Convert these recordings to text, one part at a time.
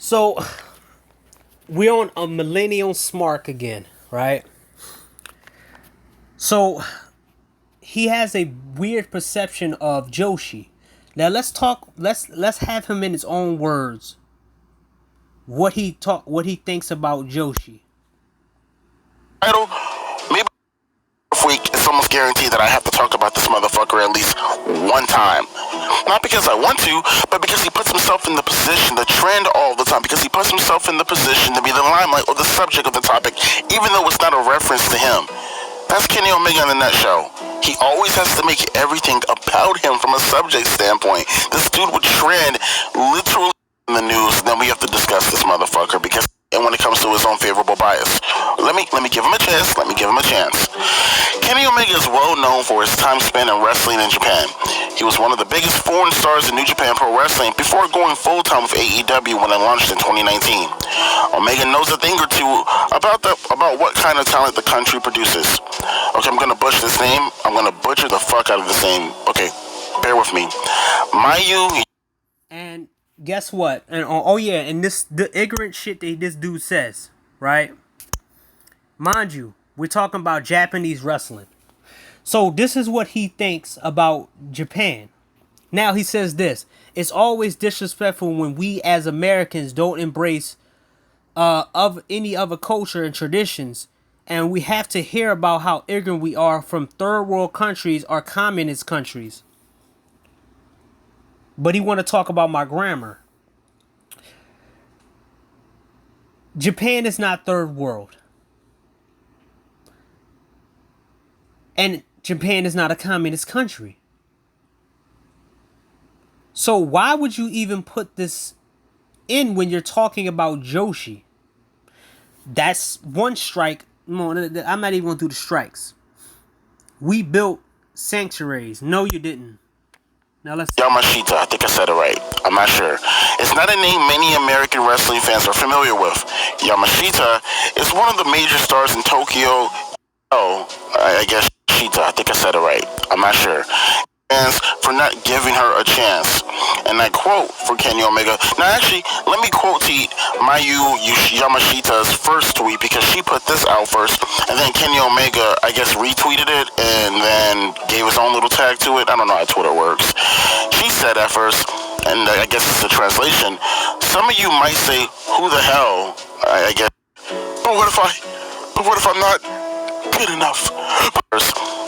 So we're on a millennial smark again, right? So he has a weird perception of Joshi. Now let's talk. Let's have him in his own words. What he thinks about Joshi. Title, maybe this week it's almost guaranteed that I have to talk about this motherfucker at least one time. Not because I want to, but because he puts himself in the position, the trend all the time, because he puts himself in the position to be the limelight or the subject of the topic, even though it's not a reference to him. That's Kenny Omega in the nutshell. He always has to make everything about him from a subject standpoint. This dude would trend literally in the news, then we have to discuss this motherfucker because when it comes to his own favorable bias. Let me give him a chance. Kenny Omega is well known for his time spent in wrestling in Japan. He was one of the biggest foreign stars in New Japan Pro Wrestling before going full-time with AEW when it launched in 2019. Omega knows a thing or two about what kind of talent the country produces. Okay, I'm gonna butcher this name. I'm gonna butcher the fuck out of this name. Okay, bear with me. Mayu. And guess what? And oh yeah, and the ignorant shit that this dude says, right? Mind you, we're talking about Japanese wrestling. So this is what he thinks about Japan. Now he says this: it's always disrespectful when we as Americans don't embrace of any other culture and traditions, and we have to hear about how ignorant we are from third world countries or communist countries. But he want to talk about my grammar. Japan is not third world. And Japan is not a communist country. So why would you even put this in when you're talking about Joshi? That's one strike. No, I'm not even going to do the strikes. We built sanctuaries. No, you didn't. Now let's... Yamashita, I think I said it right. I'm not sure. It's not a name many American wrestling fans are familiar with. Yamashita is one of the major stars in Tokyo. Oh, I guess Shita. I think I said it right. I'm not sure. Fans for not giving her a chance. And I quote for Kenny Omega. Now, actually, let me quote Mayu Yamashita's first tweet because she put this out first, and then Kenny Omega, I guess, retweeted it and then gave his own little tag to it. I don't know how Twitter works. She said at first, and I guess it's a translation. Some of you might say, "Who the hell?" I guess. But what if I'm not good enough?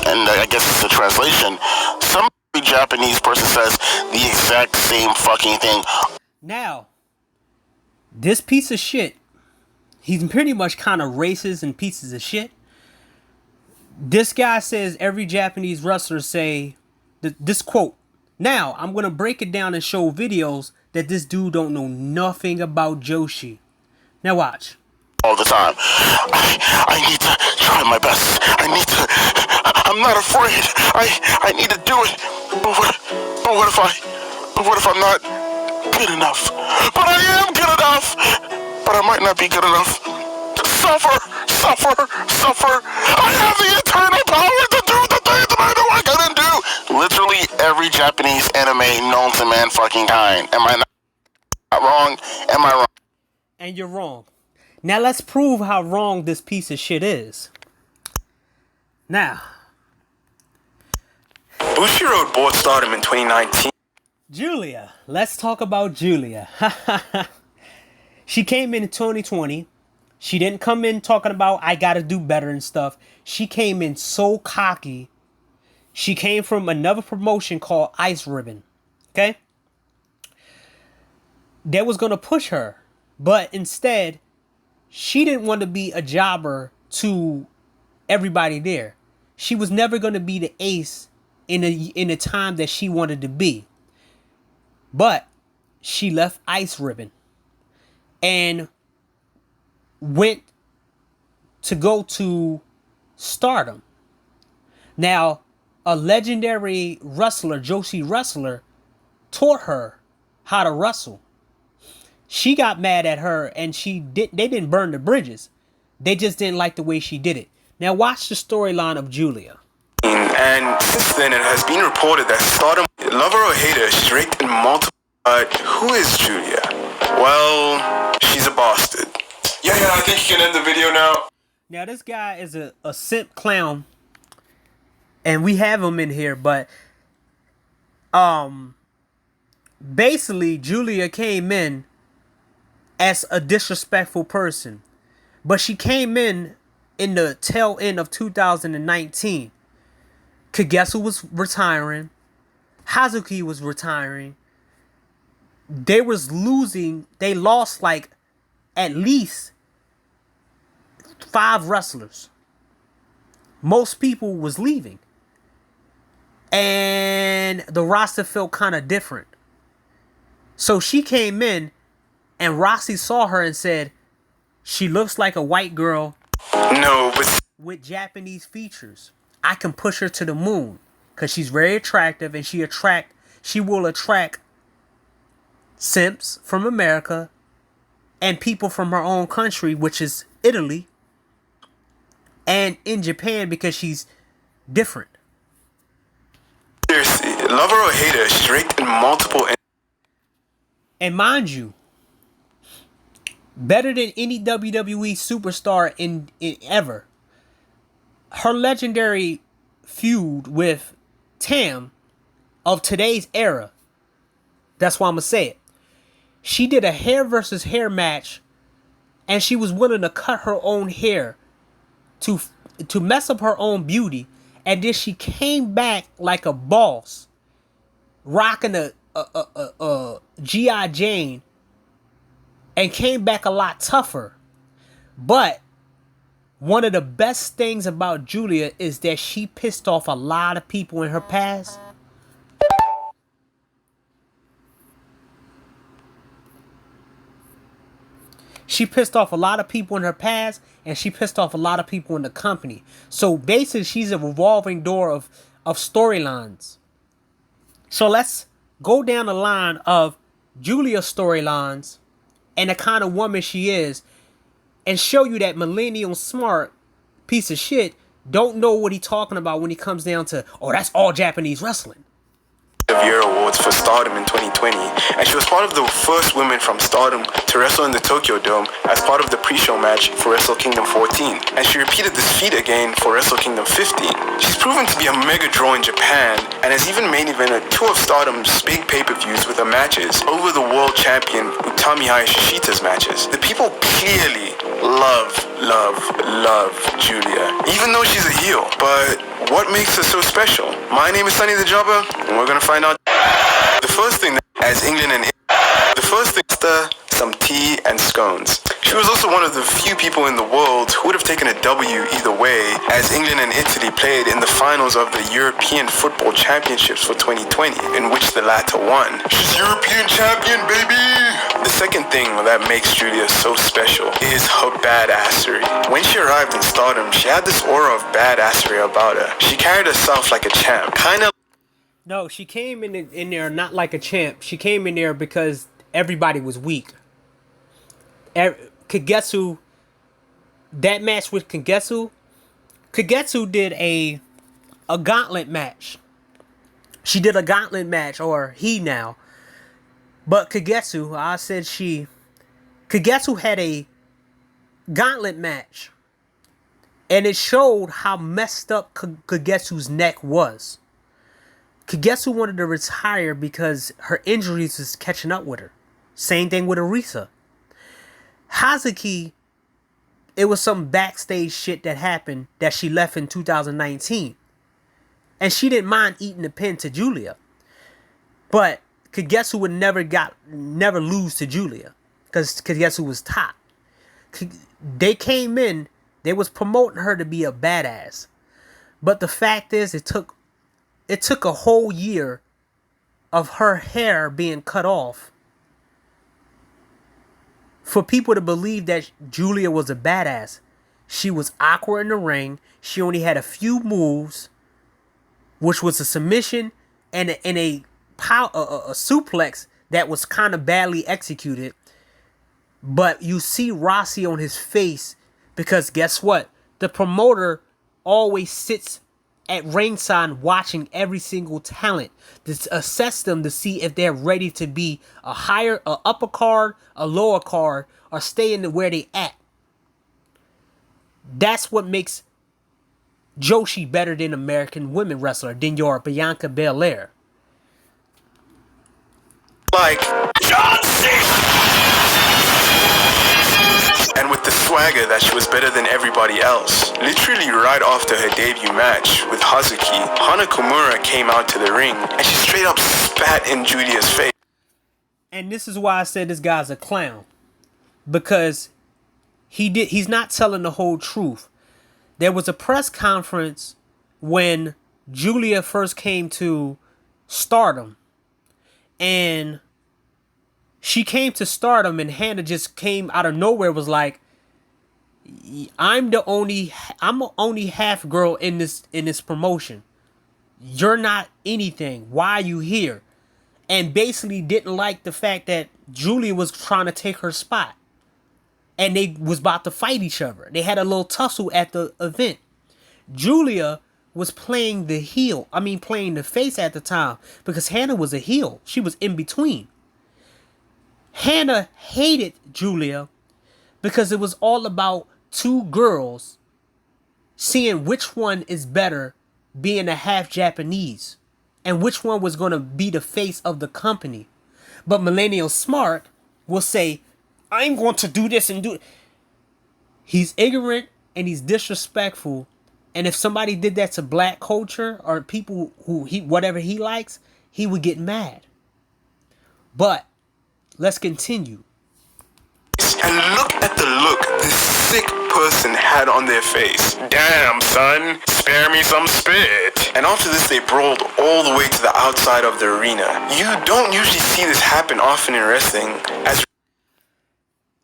And I guess it's a translation. Some Japanese person says the exact same fucking thing. Now, this piece of shit, he's pretty much kind of racist and pieces of shit. This guy says every Japanese wrestler say this quote. Now, I'm going to break it down and show videos that this dude don't know nothing about Joshi. Now watch. All the time. I need to try my best. I'm not afraid. I need to do it. But what if I'm not good enough? But I am good enough. But I might not be good enough. Suffer. I have the eternal power to do the things that I know I couldn't do. Literally every Japanese anime known to mankind. Am I not wrong? Am I wrong? And you're wrong. Now let's prove how wrong this piece of shit is. Now, Bushiroad bought Stardom in 2019. Julia. Let's talk about Julia. She came in 2020. She didn't come in talking about I gotta do better and stuff. She came in so cocky. She came from another promotion called Ice Ribbon. Okay? They was gonna push her. But instead, she didn't want to be a jobber to everybody there. She was never going to be the ace in a time that she wanted to be. But she left Ice Ribbon and went to go to Stardom. Now, a legendary wrestler, Joshi wrestler, taught her how to wrestle. She got mad at her and they didn't burn the bridges. They just didn't like the way she did it. Now watch the storyline of Julia. And since then it has been reported that Stardom, love her or hate her, she's raked in multiple... Who is Julia? Well, bastard. Yeah, I think you can end the video now. Now this guy is a simp clown, and we have him in here, but basically Julia came in as a disrespectful person, but she came in the tail end of 2019. Kagetsu was retiring, Hazuki was retiring. They lost like at least 5 wrestlers. Most people was leaving. And the roster felt kind of different. So she came in and Rossi saw her and said, she looks like a white girl with Japanese features. I can push her to the moon because she's very attractive and she will attract simps from America and people from her own country, which is Italy, and in Japan because she's different. Seriously, love her or hate her, she's raked in multiple. And mind you, better than any WWE superstar in ever. Her legendary feud with Tam of today's era. That's why I'm gonna say it. She did a hair versus hair match, and she was willing to cut her own hair to mess up her own beauty, and then she came back like a boss, rocking a G.I. Jane, and came back a lot tougher. But one of the best things about Julia is that she pissed off a lot of people in her past. She pissed off a lot of people in her past, and she pissed off a lot of people in the company. So basically, she's a revolving door of storylines. So let's go down the line of Julia's storylines and the kind of woman she is, and show you that millennial smart piece of shit don't know what he's talking about when he comes down to, oh, that's all Japanese wrestling. Of Year Awards for Stardom in 2020, and she was part of the first women from Stardom to wrestle in the Tokyo Dome as part of the pre-show match for Wrestle Kingdom 14, and she repeated this feat again for Wrestle Kingdom 15. She's proven to be a mega draw in Japan, and has even main evented 2 of Stardom's big pay-per-views with her matches over the world champion Utami Hayashishita's matches. The people clearly love Julia, even though she's a heel. But what makes her so special? My name is Sunny the Jobber, and we're gonna find out. The first thing, some tea and scones. She was also one of the few people in the world who would have taken a W either way, as England and Italy played in the finals of the European Football Championships for 2020, in which the latter won. She's European champion, baby! The second thing that makes Julia so special is her badassery. When she arrived in Stardom, she had this aura of badassery about her. She carried herself like a champ, No, she came in there not like a champ. She came in there because everybody was weak. Kagetsu, that match with Kagetsu did a gauntlet match. She did a gauntlet match, or he now. But Kagetsu had a gauntlet match. And it showed how messed up Kagetsu's neck was. Kagetsu wanted to retire because her injuries was catching up with her. Same thing with Arisa. Hazuki, it was some backstage shit that happened that she left in 2019. And she didn't mind eating the pin to Julia. But Kagetsu would never lose to Julia. Because Kagetsu was top. They came in, they was promoting her to be a badass. But the fact is, it took a whole year of her hair being cut off for people to believe that Julia was a badass. She was awkward in the ring. She only had a few moves, which was a submission and a suplex that was kind of badly executed. But you see Rossi on his face because guess what? The promoter always sits at ringside watching every single talent to assess them to see if they're ready to be a upper card, a lower card, or stay in where they at. That's what makes Joshi better than American women wrestler, than your Bianca Belair. Like John and with the swagger that she was better than everybody else. Literally right after her debut match with Hazuki, Hana Kimura came out to the ring and she straight up spat in Julia's face. And this is why I said this guy's a clown. Because he's not telling the whole truth. There was a press conference when Julia first came to Stardom. And she came to Stardom and Hannah just came out of nowhere, was like, I'm only half girl in this promotion. You're not anything. Why are you here? And basically didn't like the fact that Julia was trying to take her spot. And they was about to fight each other. They had a little tussle at the event. Julia was playing the face at the time, because Hannah was a heel. She was in between. Hannah hated Julia because it was all about two girls seeing which one is better, being a half Japanese, and which one was going to be the face of the company. But Millennial Smart will say, I'm going to do this and do it. He's ignorant and he's disrespectful. And if somebody did that to black culture or people whatever he likes, he would get mad. But let's continue. And look at the look this sick person had on their face. Damn, son, spare me some spit. And after this, they brawled all the way to the outside of the arena. You don't usually see this happen often in wrestling.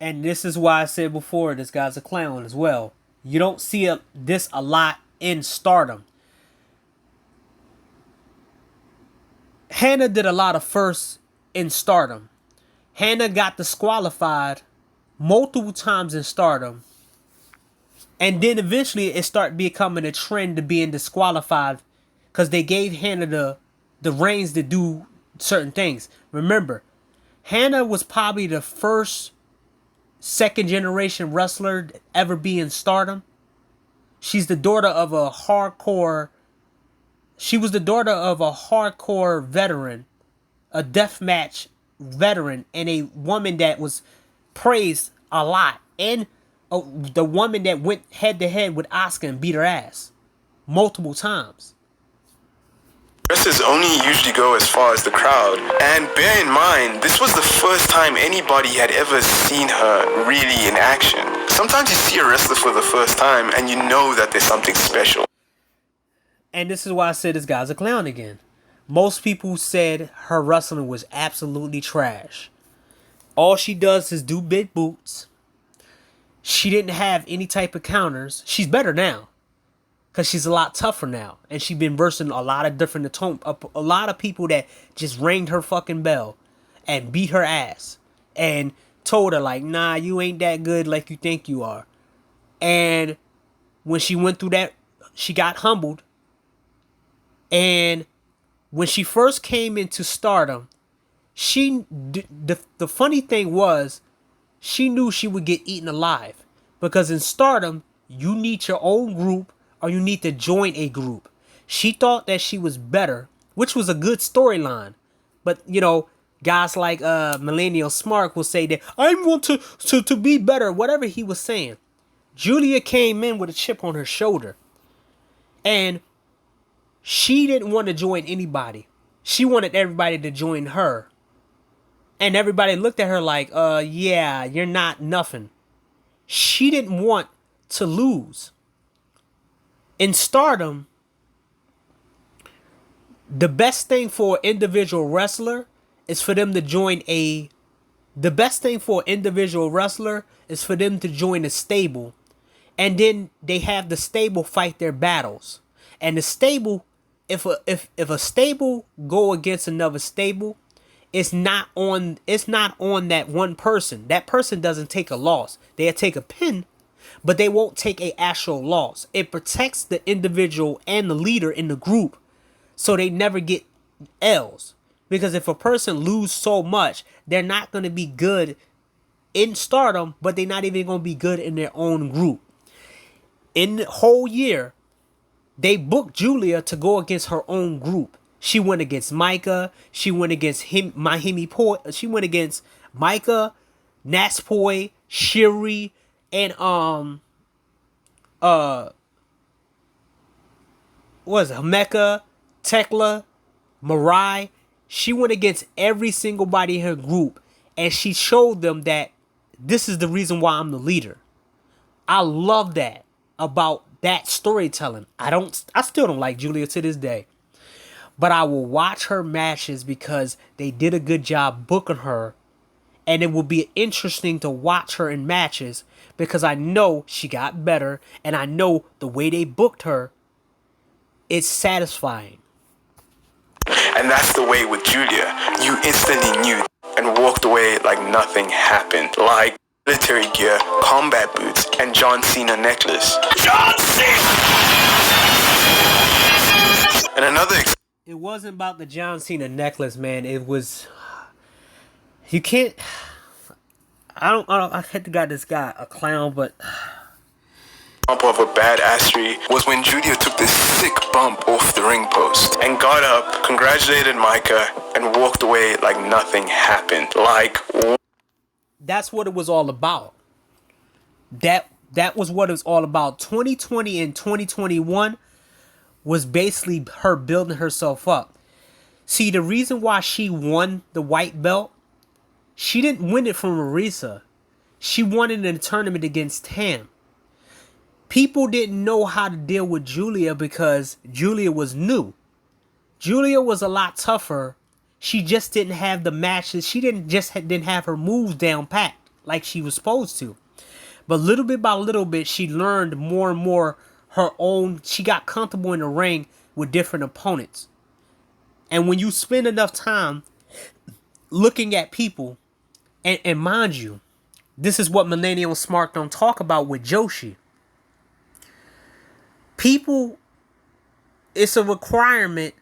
And this is why I said before, this guy's a clown as well. You don't see this a lot in Stardom. Hannah did a lot of firsts in Stardom. Hannah got disqualified multiple times in Stardom. And then eventually it started becoming a trend to being disqualified because they gave Hannah the reins to do certain things. Remember, Hannah was probably the first second generation wrestler to ever be in Stardom. She's the daughter of a hardcore veteran, a deathmatch veteran, and a woman that was praised a lot, and the woman that went head to head with Asuka and beat her ass multiple times. Wrestlers only usually go as far as the crowd. And bear in mind, this was the first time anybody had ever seen her really in action. Sometimes you see a wrestler for the first time and you know that there's something special. And this is why I said this guy's a clown again. Most people said her wrestling was absolutely trash. All she does is do big boots. She didn't have any type of counters. She's better now, because she's a lot tougher now. And she's been versing a lot of different a lot of people that just rang her fucking bell and beat her ass. And told her like, nah, you ain't that good like you think you are. And when she went through that, she got humbled. And when she first came into Stardom, the funny thing was, she knew she would get eaten alive. Because in Stardom, you need your own group or you need to join a group. She thought that she was better, which was a good storyline. But, you know, guys like Millennial Smart will say that I want to be better, whatever he was saying. Julia came in with a chip on her shoulder. And she didn't want to join anybody. She wanted everybody to join her. And everybody looked at her like, yeah, you're not nothing. She didn't want to lose. In Stardom, the best thing for an individual wrestler is for them to join a stable. And then they have the stable fight their battles. And the stable, if a stable go against another stable, it's not on that one person. That person doesn't take a loss. They'll take a pin, but they won't take a actual loss. It protects the individual and the leader in the group so they never get L's. Because if a person lose so much, they're not going to be good in Stardom, but they're not even going to be good in their own group. In the whole year, they booked Julia to go against her own group. She went against Micah. She went against Mahimi Poi. She went against Micah, Natspoi, Shiri, and Himeka, Tekla, Mirai. She went against every single body in her group, and she showed them that this is the reason why I'm the leader. I love that about that storytelling. I still don't like Julia to this day, but I will watch her matches because they did a good job booking her, and it will be interesting to watch her in matches because I know she got better, and I know the way they booked her, it's satisfying. And that's the way with Julia. You instantly knew and walked away like nothing happened. Like military gear, combat boots, and John Cena necklace. John Cena! And another It wasn't about the John Cena necklace, man. It was... You can't... I had to got this guy a clown, but... example of a badassery was when Julia took this sick bump off the ring post and got up, congratulated Micah, and walked away like nothing happened. Like... That's what it was all about. That was what it was all about. 2020 and 2021 was basically her building herself up. See, the reason why she won the white belt, she didn't win it from Marisa. She won it in a tournament against Tam. People didn't know how to deal with Julia because Julia was new. Julia was a lot tougher. She just didn't have the matches. She didn't have her moves down packed like she was supposed to. But little bit by little bit, she learned more and more her own. She got comfortable in the ring with different opponents. And when you spend enough time looking at people, and mind you, this is what Millennial Smart don't talk about with Joshi. People, it's a requirement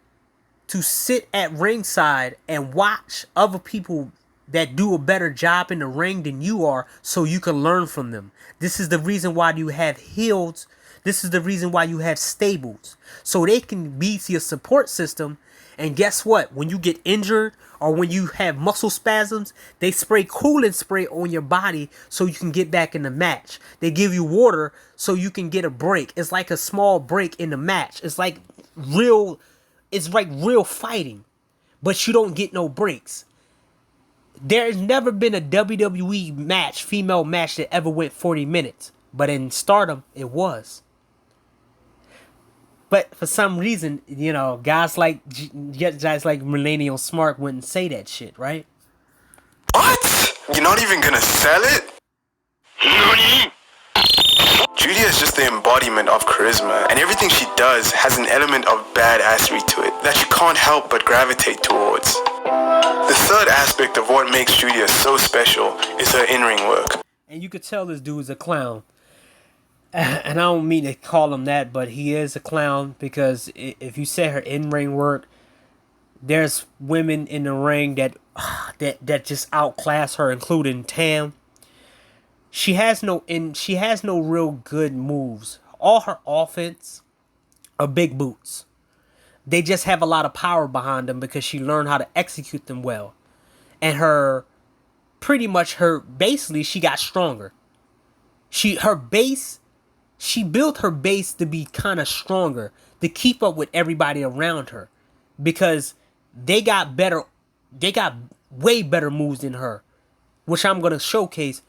to sit at ringside and watch other people that do a better job in the ring than you are so you can learn from them. This is the reason why you have heels. This is the reason why you have stables. So they can be your support system. And guess what? When you get injured or when you have muscle spasms, they spray cooling spray on your body so you can get back in the match. They give you water so you can get a break. It's like a small break in the match. It's like real fighting, but you don't get no breaks. There's never been a WWE match, female match, that ever went 40 minutes. But in Stardom, it was. But for some reason, guys like Millennial Smart wouldn't say that shit, right? What? You're not even gonna sell it? Nani? Julia is just the embodiment of charisma, and everything she does has an element of badassery to it that you can't help but gravitate towards. The third aspect of what makes Julia so special is her in-ring work. And you could tell this dude's a clown. And I don't mean to call him that, but he is a clown because if you say her in-ring work, there's women in the ring that just outclass her, including Tam. She has no real good moves. All her offense are big boots. They just have a lot of power behind them because she learned how to execute them well. And basically she got stronger. She built her base to be kind of stronger, to keep up with everybody around her, because they got way better moves than her, which I'm going to showcase,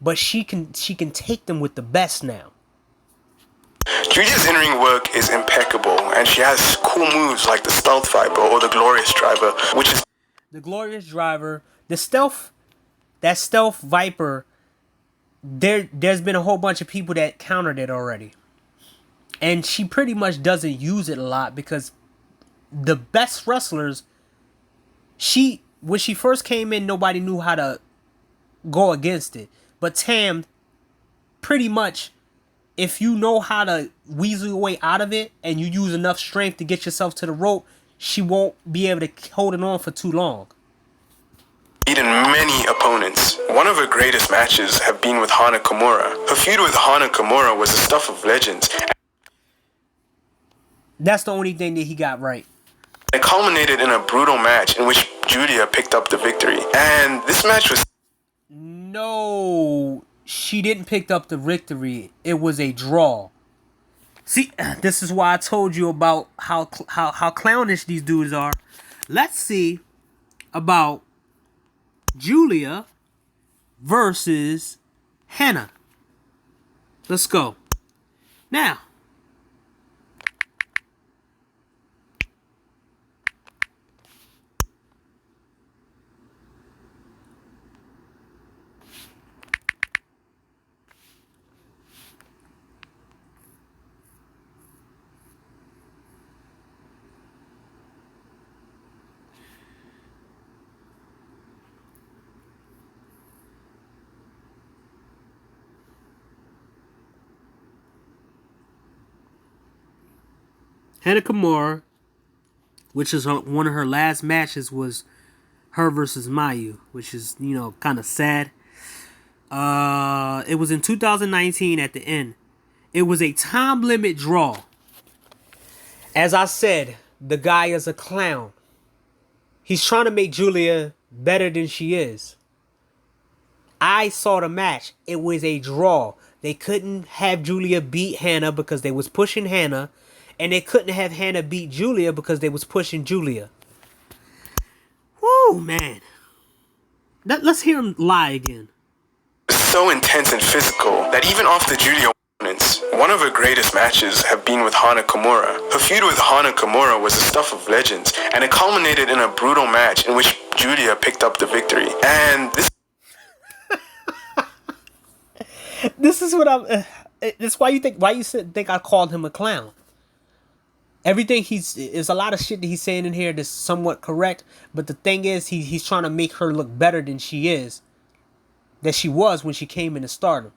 but she can take them with the best now. Julia's in-ring work is impeccable, and she has cool moves like the Stealth Viper or the Glorious Driver, which is... The Glorious Driver, that Stealth Viper, there's been a whole bunch of people that countered it already. And she pretty much doesn't use it a lot because the best wrestlers, when she first came in, nobody knew how to go against it. But Tam pretty much, if you know how to weasel your way out of it and you use enough strength to get yourself to the rope, she won't be able to hold it on for too long. Beaten many opponents. One of her greatest matches have been with Hana Kimura. Her feud with Hana Kimura was the stuff of legends. That's the only thing that he got right. It culminated in a brutal match in which Julia picked up the victory. And this match was... No, she didn't pick up the victory. It was a draw. See, this is why I told you about how clownish these dudes are. Let's see about Julia versus Hannah. Let's go. Now, Hana Kimura, which is one of her last matches, was her versus Mayu, which is, kind of sad. It was in 2019 at the end. It was a time limit draw. As I said, the guy is a clown. He's trying to make Julia better than she is. I saw the match. It was a draw. They couldn't have Julia beat Hannah because they was pushing Hannah. And they couldn't have Hannah beat Julia because they was pushing Julia. Woo, man. Let's hear him lie again. So intense and physical that even off the Julia opponents, one of her greatest matches have been with Hana Kimura. Her feud with Hana Kimura was the stuff of legends, and it culminated in a brutal match in which Julia picked up the victory. And this is what I'm... That's why you think I called him a clown. Everything is a lot of shit that he's saying in here that's somewhat correct, but the thing is he's trying to make her look better than she is, that she was when she came into Stardom.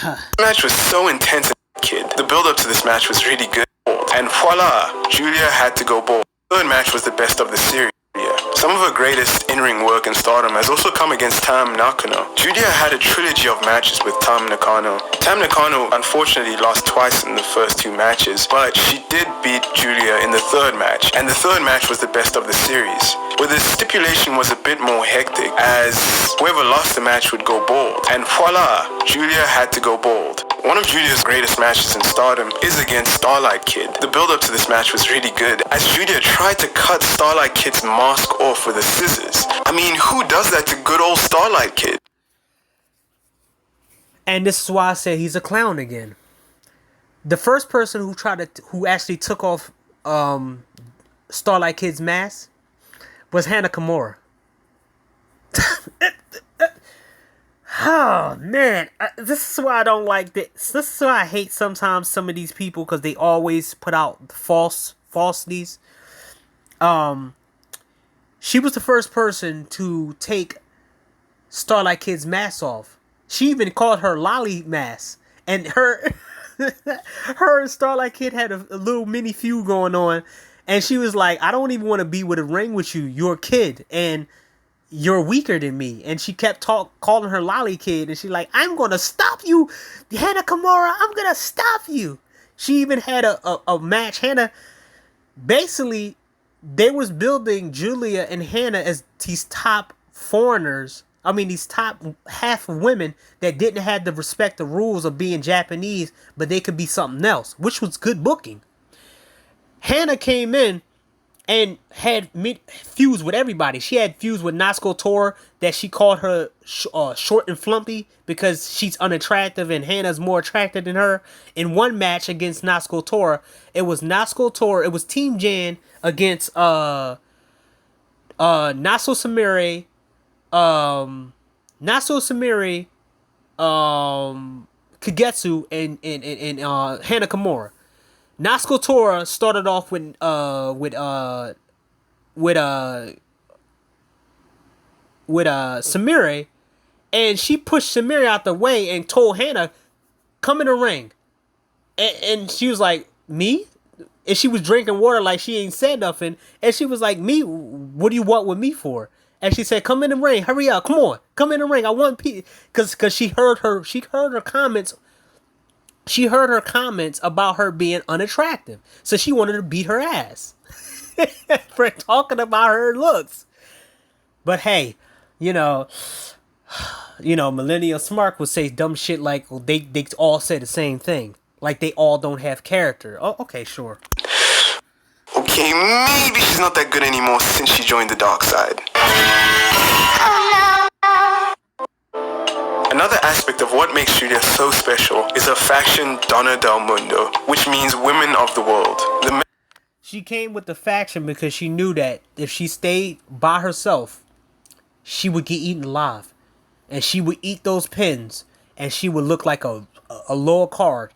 The match was so intense, kid. The build-up to this match was really good, and voila, Julia had to go bold. The third match was the best of the series. Some of her greatest in-ring work in Stardom has also come against Tam Nakano. Julia had a trilogy of matches with Tam Nakano. Tam Nakano unfortunately lost twice in the first two matches, but she did beat Julia in the third match, and the third match was the best of the series, where the stipulation was a bit more hectic, as whoever lost the match would go bold. And voila, Julia had to go bold. One of Julia's greatest matches in Stardom is against Starlight Kid. The build-up to this match was really good, as Julia tried to cut Starlight Kid's mask off with the scissors. I mean, who does that to good old Starlight Kid? And this is why I said he's a clown again. The first person who actually took off Starlight Kid's mask was Hana Kimura. Oh man, this is why I don't like this. This is why I hate sometimes some of these people, because they always put out falsities. She was the first person to take Starlight Kid's mask off. She even called her Lolly mask, and her and Starlight Kid had a little mini feud going on, and she was like, "I don't even want to be with a ring with you. You're a kid, and you're weaker than me." And she kept calling her Lolly Kid, and she's like, "I'm gonna stop you, Hana Kimura. I'm gonna stop you." She even had a match. Hannah, basically, they was building Julia and Hannah as these top foreigners. I mean, these top half of women that didn't have the respect the rules of being Japanese, but they could be something else, which was good booking. Hannah came in and had feuds with everybody. She had feuds with Natsuko Tora that she called her short and flumpy because she's unattractive and Hannah's more attractive than her. In one match against Natsuko Tora, it was Natsuko Tora, it was Team Jan against Naso Samiri, Kagetsu, and Hana Kimura. Natsuko Tora started off with Samire, and she pushed Samire out the way and told Hannah, "Come in the ring." And she was like, "Me?" And she was drinking water like she ain't said nothing. And she was like, "Me? What do you want with me for?" And she said, "Come in the ring. Hurry up. Come on. Come in the ring. I want cause she heard her comments. She heard her comments about her being unattractive. So she wanted to beat her ass for talking about her looks. But hey, you know, Millennial Smart would say dumb shit like, well, they all say the same thing. Like they all don't have character. Oh, okay, sure. Okay, maybe she's not that good anymore since she joined the dark side. Another aspect of what makes Julia so special is her faction Donna del Mundo, which means women of the world. She came with the faction because she knew that if she stayed by herself, she would get eaten alive. And she would eat those pins, and she would look like a lower card.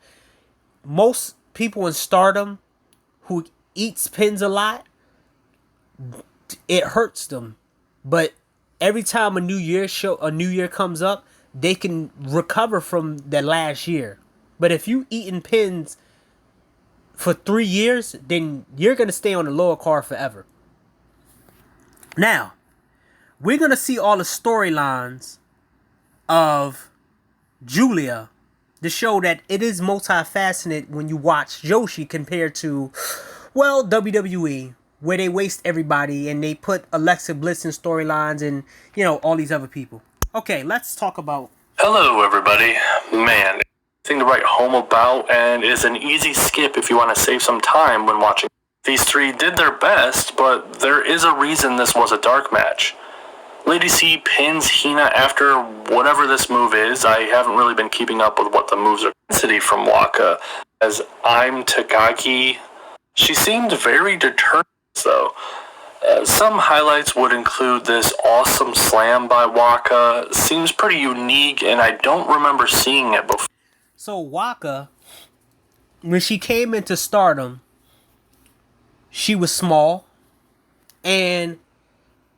Most people in Stardom who eats pins a lot, it hurts them. But every time a new year comes up, they can recover from that last year. But if you eating pins for 3 years, then you're going to stay on the lower card forever. Now, we're going to see all the storylines of Julia to show that it is multifaceted when you watch Joshi compared to, well, WWE, where they waste everybody and they put Alexa Bliss in storylines and, all these other people. Okay, let's talk about... Hello, everybody. Man, thing to write home about, and is an easy skip if you want to save some time when watching. These three did their best, but there is a reason this was a dark match. Lady C pins Hina after whatever this move is. I haven't really been keeping up with what the moves are. Intensity from Waka, as I'm Takagi. She seemed very determined, though. Some highlights would include this awesome slam by Waka. Seems pretty unique, and I don't remember seeing it before. So Waka, when she came into Stardom, she was small, and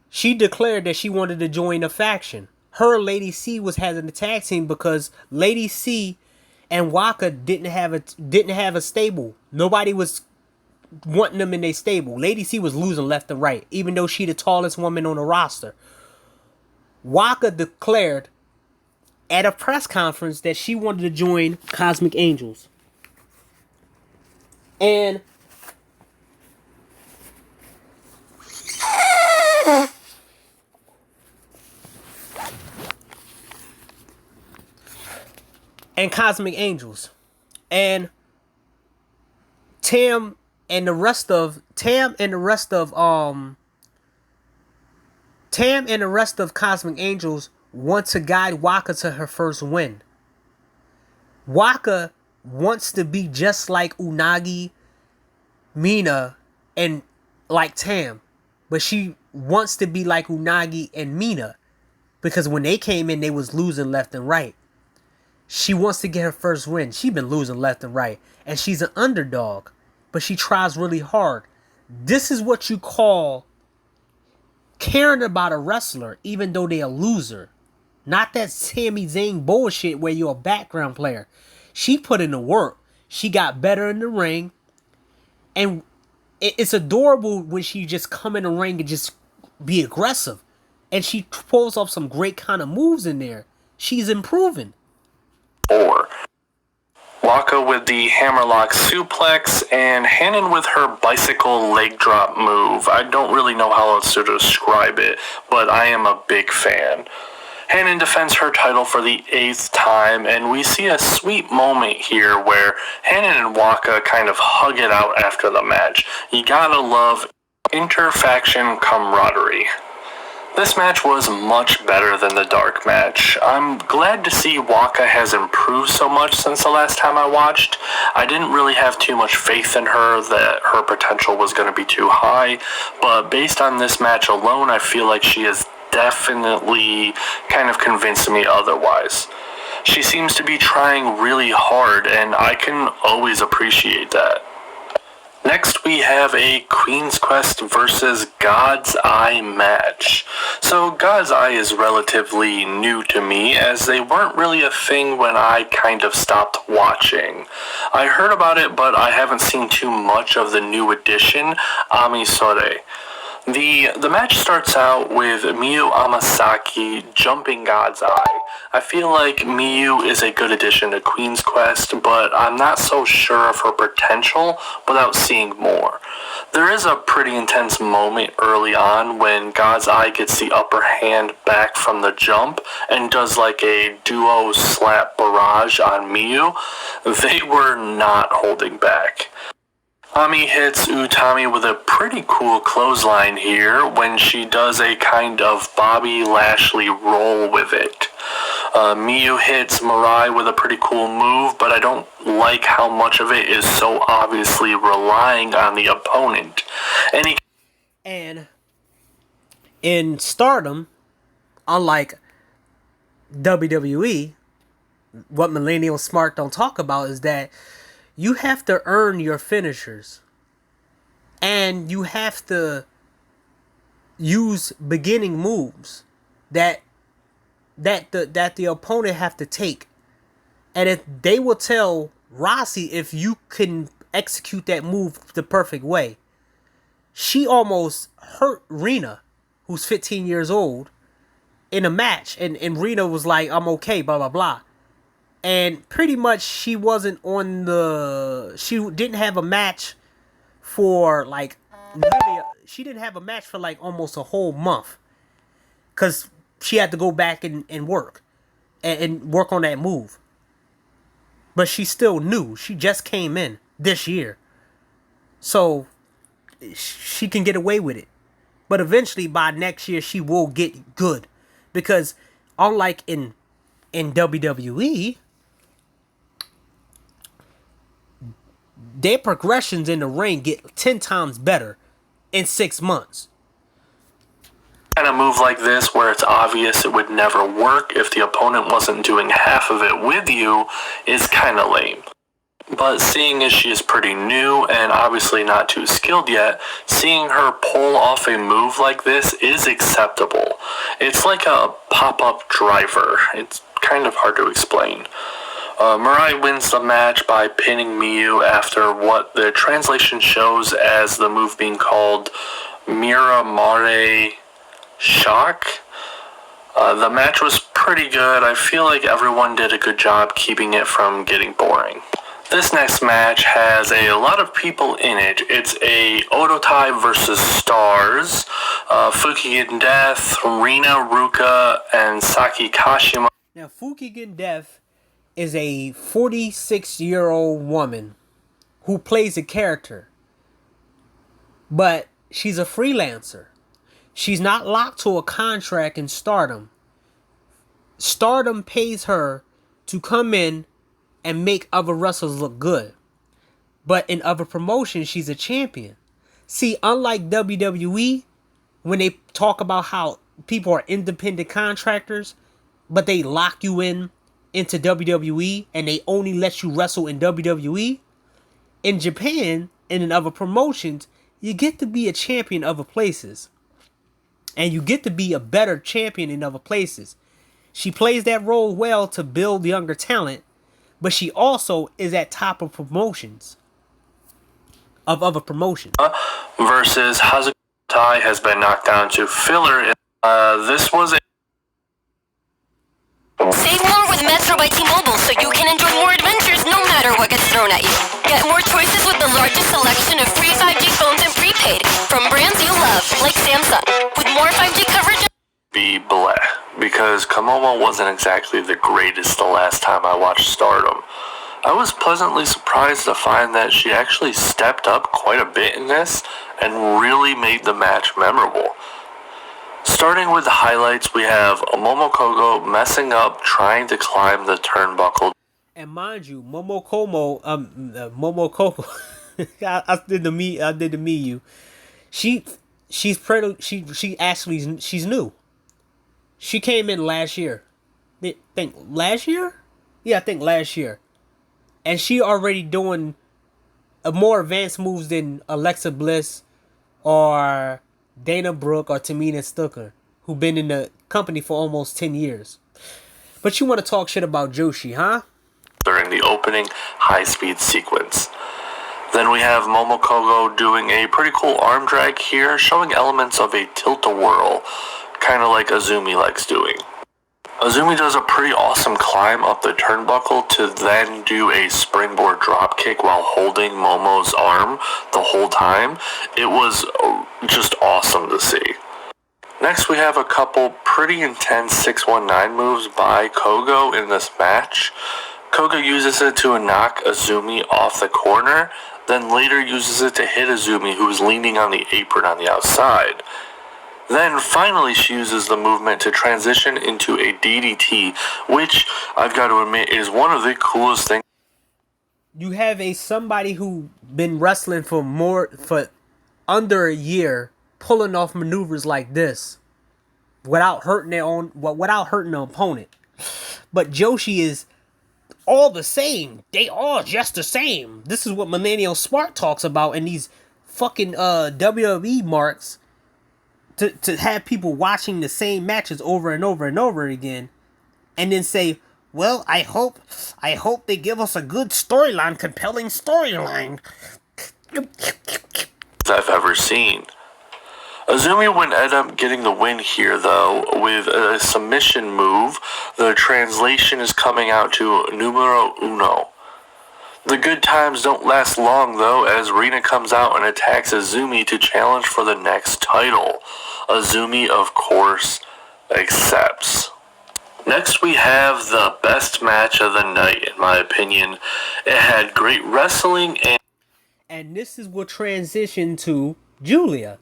she declared that she wanted to join a faction. Her and Lady C was having a tag team because Lady C and Waka didn't have a stable. Nobody was wanting them in their stable. Lady C was losing left and right, even though she the tallest woman on the roster. Waka declared at a press conference that she wanted to join Cosmic Angels. And Cosmic Angels. And Tam and the rest of Cosmic Angels want to guide Waka to her first win. Waka wants to be just like Unagi, Mina, and like Tam. But she wants to be like Unagi and Mina, because when they came in, they was losing left and right. She wants to get her first win. She's been losing left and right. And she's an underdog. But she tries really hard. This is what you call caring about a wrestler, even though they're a loser. Not that Sami Zayn bullshit where you're a background player. She put in the work. She got better in the ring. And it's adorable when she just come in the ring and just be aggressive. And she pulls off some great kind of moves in there. She's improving. Waka with the hammerlock suplex, and Hannon with her bicycle leg drop move. I don't really know how else to describe it, but I am a big fan. Hannon defends her title for the 8th time, and we see a sweet moment here where Hannon and Waka kind of hug it out after the match. You gotta love inter-faction camaraderie. This match was much better than the dark match. I'm glad to see Waka has improved so much since the last time I watched. I didn't really have too much faith in her that her potential was going to be too high, but based on this match alone, I feel like she is definitely kind of convinced me otherwise. She seems to be trying really hard, and I can always appreciate that. Next, we have a Queen's Quest versus God's Eye match. So, God's Eye is relatively new to me, as they weren't really a thing when I kind of stopped watching. I heard about it, but I haven't seen too much of the new edition, Amisore. The match starts out with Miyu Amasaki jumping God's Eye. I feel like Miyu is a good addition to Queen's Quest, but I'm not so sure of her potential without seeing more. There is a pretty intense moment early on when God's Eye gets the upper hand back from the jump and does like a duo slap barrage on Miyu. They were not holding back. Ami hits Utami with a pretty cool clothesline here when she does a kind of Bobby Lashley roll with it. Miyu hits Mirai with a pretty cool move, but I don't like how much of it is so obviously relying on the opponent. And in Stardom, unlike WWE, what Millennial Smart don't talk about is that you have to earn your finishers. And you have to use beginning moves that the opponent have to take. And if they will tell Rossi if you can execute that move the perfect way. She almost hurt Rena, who's 15 years old, in a match. And Rena was like, I'm okay, blah, blah, blah. And pretty much she wasn't on the... She didn't have a match for like... Really, she didn't have a match for like almost a whole month. Because she had to go back and work. And work on that move. But she still new. She just came in this year. So she can get away with it. But eventually by next year she will get good. Because unlike in WWE... their progressions in the ring get 10 times better in 6 months. Kind of move like this where it's obvious it would never work if the opponent wasn't doing half of it with you is kind of lame. But seeing as she is pretty new and obviously not too skilled yet, seeing her pull off a move like this is acceptable. It's like a pop-up driver. It's kind of hard to explain. Mirai wins the match by pinning Miyu after what the translation shows as the move being called Miramare Shock. The match was pretty good. I feel like everyone did a good job keeping it from getting boring. This next match has a lot of people in it. It's a Odotai versus Stars, Fukigen Death, Rina Ruka, and Saki Kashima. Now, Fukigen Death is a 46-year-old woman who plays a character. But she's a freelancer. She's not locked to a contract in Stardom. Stardom pays her to come in and make other wrestlers look good. But in other promotions, she's a champion. See, unlike WWE, when they talk about how people are independent contractors, but they lock you into WWE and they only let you wrestle in WWE, in Japan and in other promotions, you get to be a champion other places. And you get to be a better champion in other places. She plays that role well to build younger talent, but she also is at top of promotions. Of other promotions. Versus Hazuki Tai has been knocked down to filler. This was a... Save more with Metro by T-Mobile so you can enjoy more adventures no matter what gets thrown at you. Get more choices with the largest selection of free 5G phones and prepaid from brands you love, like Samsung. With more 5G coverage... Be bleh, because Komomo wasn't exactly the greatest the last time I watched Stardom. I was pleasantly surprised to find that she actually stepped up quite a bit in this and really made the match memorable. Starting with the highlights, we have Momokogo messing up trying to climb the turnbuckle. And mind you, Momokoko, I did the Miyu. She's new. She came in last year. Last year. And she already doing more advanced moves than Alexa Bliss or Dana Brooke or Tamina Stucker, who've been in the company for almost 10 years. But you want to talk shit about Joshi, huh? During the opening high-speed sequence. Then we have Momokogo doing a pretty cool arm drag here, showing elements of a tilt-a-whirl, kind of like Azumi likes doing. Azumi does a pretty awesome climb up the turnbuckle to then do a springboard dropkick while holding Momo's arm the whole time. It was just awesome to see. Next we have a couple pretty intense 619 moves by Kogo in this match. Kogo uses it to knock Azumi off the corner, then later uses it to hit Azumi, who is leaning on the apron on the outside. Then finally she uses the movement to transition into a DDT, which I've got to admit is one of the coolest things. You have somebody who been wrestling for under a year pulling off maneuvers like this without hurting the opponent. But Joshi is all the same. They all just the same. This is what Millennial Smart talks about in these fucking WWE marks, to have people watching the same matches over and over and over again, and then say, well, I hope they give us a good storyline, compelling storyline I've ever seen. Azumi would end up getting the win here, though, with a submission move. The translation is coming out to numero uno. The good times don't last long, though, as Rina comes out and attacks Azumi to challenge for the next title. Azumi, of course, accepts. Next, we have the best match of the night, in my opinion. It had great wrestling and this is what transitioned to Julia.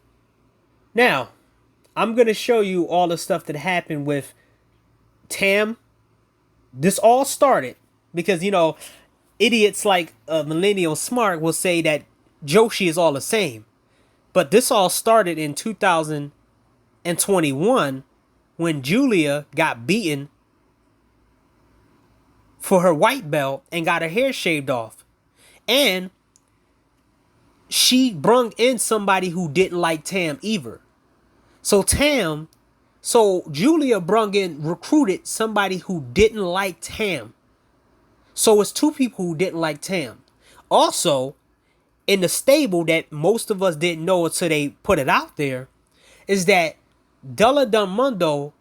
Now, I'm going to show you all the stuff that happened with Tam. This all started because, idiots like Millennial Smart will say that Joshi is all the same. But this all started in 2021 when Julia got beaten for her white belt and got her hair shaved off. And she brung in somebody who didn't like Tam either. So Julia recruited somebody who didn't like Tam. So it's two people who didn't like Tam. Also, in the stable that most of us didn't know until they put it out there, is that Della Del Mundo,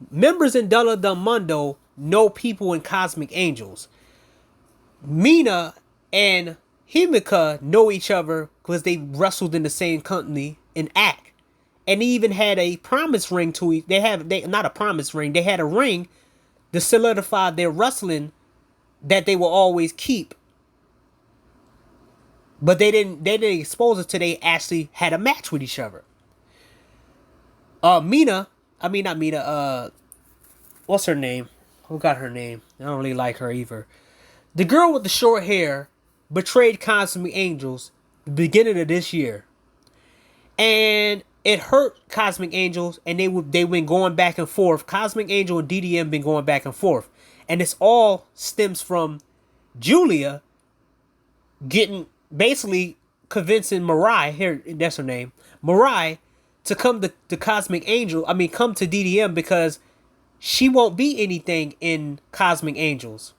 members in Della Del Mundo know people in Cosmic Angels. Mina and Himika know each other because they wrestled in the same company in ACT. And they even had a promise ring not a promise ring, they had a ring to solidify their wrestling that they will always keep. But they didn't expose it till they actually had a match with each other. What's her name? Who got her name? I don't really like her either. The girl with the short hair betrayed Cosmic Angels the beginning of this year. And it hurt Cosmic Angels, and they been going back and forth. Cosmic Angel and DDM been going back and forth. And this all stems from Julia basically convincing Mirai, here, that's her name, Mirai, to come to Cosmic Angel, come to DDM because she won't be anything in Cosmic Angels.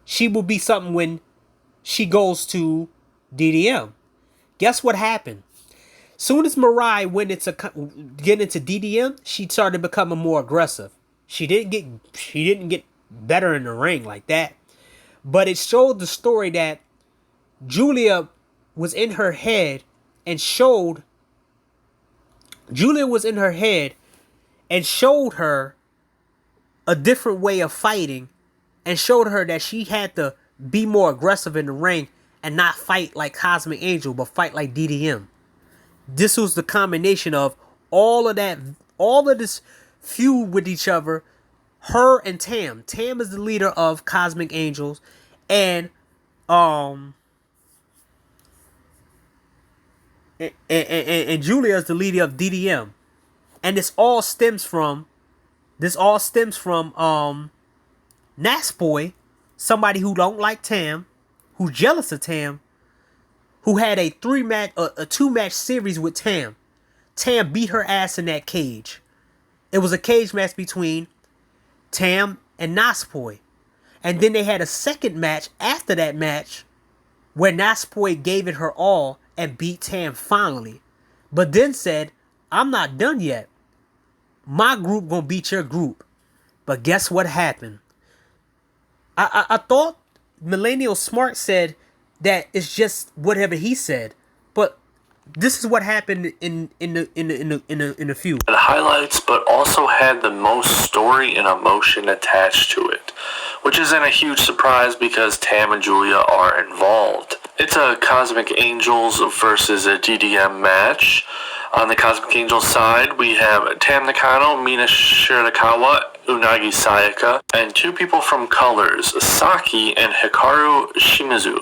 She will be something when she goes to DDM. Guess what happened? Soon as Mirai went into DDM, she started becoming more aggressive. She didn't get better in the ring like that, but it showed the story that Julia was in her head and showed her a different way of fighting and showed her that she had to be more aggressive in the ring and not fight like Cosmic Angel, but fight like DDM. This was the combination of all of this feud with each other. Her and Tam. Tam is the leader of Cosmic Angels, and Julia is the leader of DDM. And this all stems from Nasboy, somebody who don't like Tam, who's jealous of Tam, who had a 2-match series with Tam. Tam beat her ass in that cage. It was a cage match between Tam and Natsupoi. And then they had a second match after that match where Natsupoi gave it her all and beat Tam finally. But then said, I'm not done yet. My group gonna beat your group. But guess what happened? I thought Millennial Smart said that it's just whatever he said. But this is what happened in the feud. The highlights, but also had the most story and emotion attached to it, which isn't a huge surprise because Tam and Julia are involved. It's a Cosmic Angels versus a DDM match. On the Cosmic Angels side, we have Tam Nakano, Mina Shirakawa, Unagi Sayaka, and two people from Colors, Saki and Hikaru Shimizu.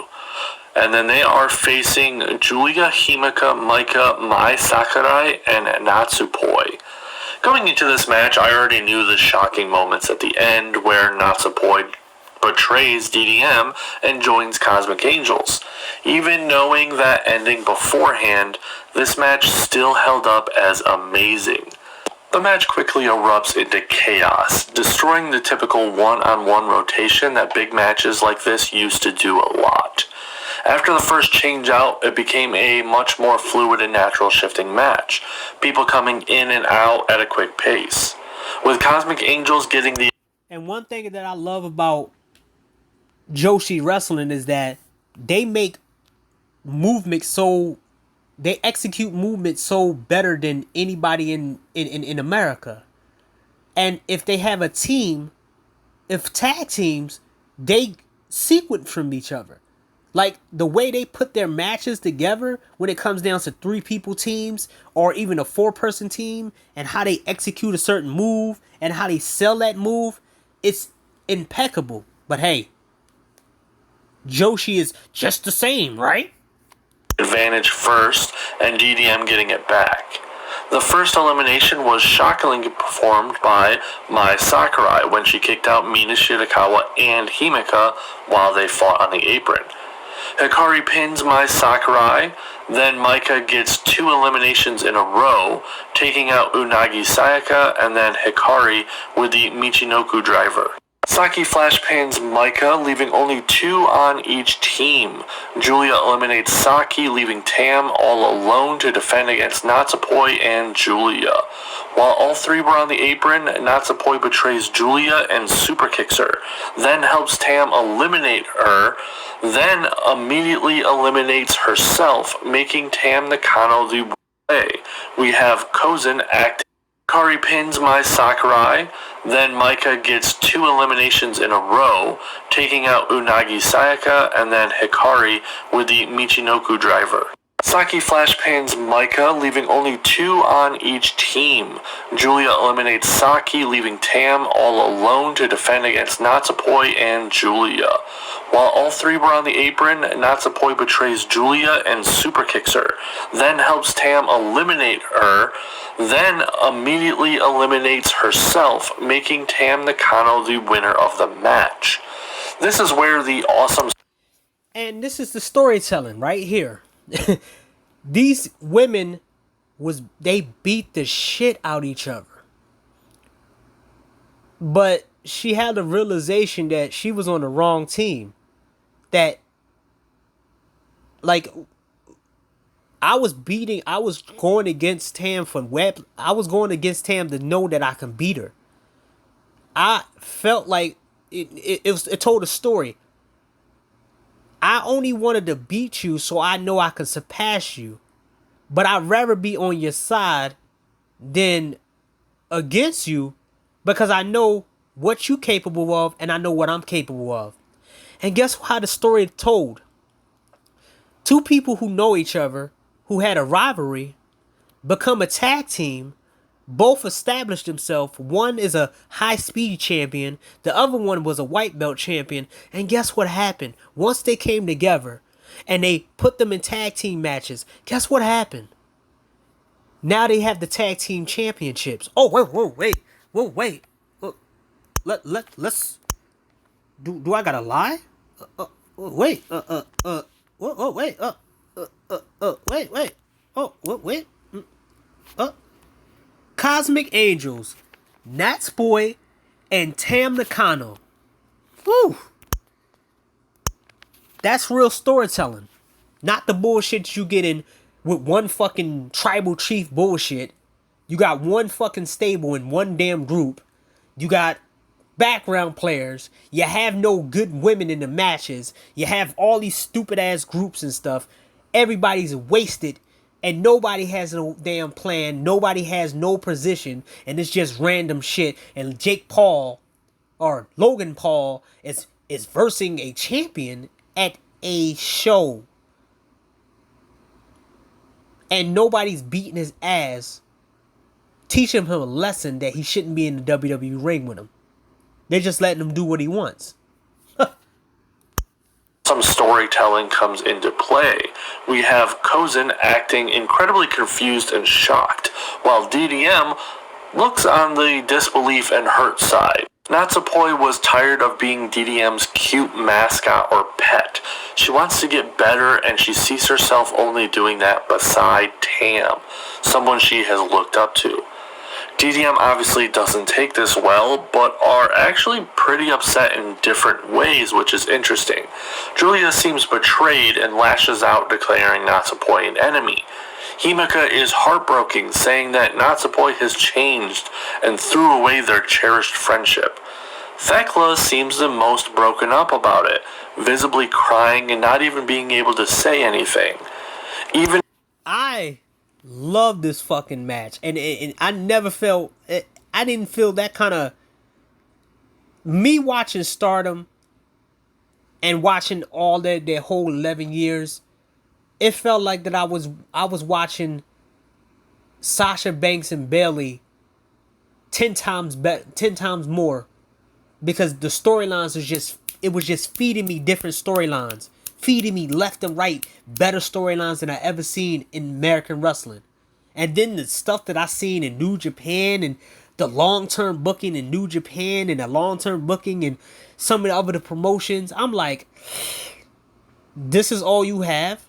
And then they are facing Julia, Himeka, Maika, Mai Sakurai, and Natsupoi. Going into this match, I already knew the shocking moments at the end where Natsupoi betrays DDM and joins Cosmic Angels. Even knowing that ending beforehand, this match still held up as amazing. The match quickly erupts into chaos, destroying the typical one-on-one rotation that big matches like this used to do a lot. After the first change out, it became a much more fluid and natural shifting match, people coming in and out at a quick pace. With Cosmic Angels getting the... And one thing that I love about joshi wrestling is that they make movement so... They execute movement so better than anybody in America. And if they have a team, if tag teams, they sequence from each other. Like the way they put their matches together when it comes down to 3-people teams or even a 4-person team and how they execute a certain move and how they sell that move, it's impeccable. But hey, joshi is just the same, right? Advantage first and DDM getting it back. The first elimination was shockingly performed by Mai Sakurai when she kicked out Mina Shirakawa and Himeka while they fought on the apron. Hikari pins Mai Sakurai, then Maika gets 2 eliminations in a row, taking out Unagi Sayaka and then Hikari with the Michinoku driver. Saki flash pins Maika, leaving only 2 on each team. Julia eliminates Saki, leaving Tam all alone to defend against Natsupoi and Julia. While all 3 were on the apron, Natsupoi betrays Julia and super kicks her, then helps Tam eliminate her, then immediately eliminates herself, making Tam Nakano the way. We have Kozen acting. Hikari pins Mai Sakurai, then Maika gets 2 eliminations in a row, taking out Unagi Sayaka and then Hikari with the Michinoku driver. Saki flash pins Maika, leaving only 2 on each team. Julia eliminates Saki, leaving Tam all alone to defend against Natsupoi and Julia. While all 3 were on the apron, Natsupoi betrays Julia and super kicks her, then helps Tam eliminate her, then immediately eliminates herself, making Tam Nakano the winner of the match. This is where the awesome... And this is the storytelling right here. These women they beat the shit out each other. But she had the realization that she was on the wrong team. That like I was going against Tam I was going against Tam to know that I can beat her. I felt like it told a story. I only wanted to beat you so I know I can surpass you. But I'd rather be on your side than against you because I know what you're capable of and I know what I'm capable of. And guess how the story told? 2 people who know each other, who had a rivalry, become a tag team, both established themselves. One is a high-speed champion. The other one was a white belt champion. And guess what happened? Once they came together and they put them in tag team matches, guess what happened? Now they have the tag team championships. Oh, wait. Let's... Do I gotta lie? Wait. Wait. Oh, wait. Cosmic Angels, Natsupoi, and Tam Nakano. Woo! That's real storytelling. Not the bullshit you get in with one fucking tribal chief bullshit. You got one fucking stable in one damn group. You got background players. You have no good women in the matches. You have all these stupid ass groups and stuff. Everybody's wasted. And nobody has no damn plan. Nobody has no position. And it's just random shit. And Jake Paul or Logan Paul is versing a champion at a show. And nobody's beating his ass, teaching him a lesson that he shouldn't be in the WWE ring with him. They're just letting him do what he wants. Some storytelling comes into play. We have Kozin acting incredibly confused and shocked, while DDM looks on the disbelief and hurt side. Natsupoi was tired of being DDM's cute mascot or pet. She wants to get better, and she sees herself only doing that beside Tam, someone she has looked up to. DDM obviously doesn't take this well, but are actually pretty upset in different ways, which is interesting. Julia seems betrayed and lashes out, declaring Natsupoi an enemy. Himeka is heartbroken, saying that Natsupoi has changed and threw away their cherished friendship. Thekla seems the most broken up about it, visibly crying and not even being able to say anything. I love this fucking match, and I never felt I didn't feel that kind of me watching Stardom and watching all their whole 11 years. It felt like that I was watching Sasha Banks and Bayley 10 times more, because the storylines was just feeding me different storylines, feeding me left and right better storylines than I ever seen in American wrestling. And then the stuff that I seen in New Japan, and the long-term booking in New Japan, and the long-term booking in some of the other promotions, I'm like, this is all you have?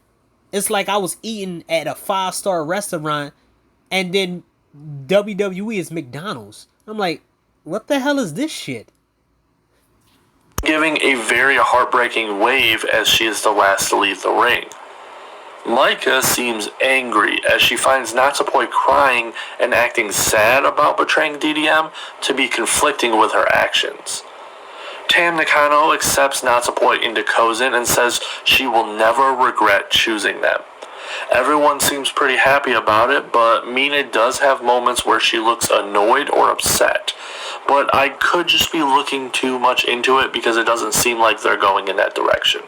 It's like I was eating at a 5-star restaurant, and then WWE is McDonald's. I'm like, what the hell is this shit? Giving a very heartbreaking wave as she is the last to leave the ring. Maika seems angry as she finds Natsupoi crying and acting sad about betraying DDM to be conflicting with her actions. Tam Nakano accepts Natsupoi into Kozin and says she will never regret choosing them. Everyone seems pretty happy about it, but Mina does have moments where she looks annoyed or upset. But I could just be looking too much into it because it doesn't seem like they're going in that direction.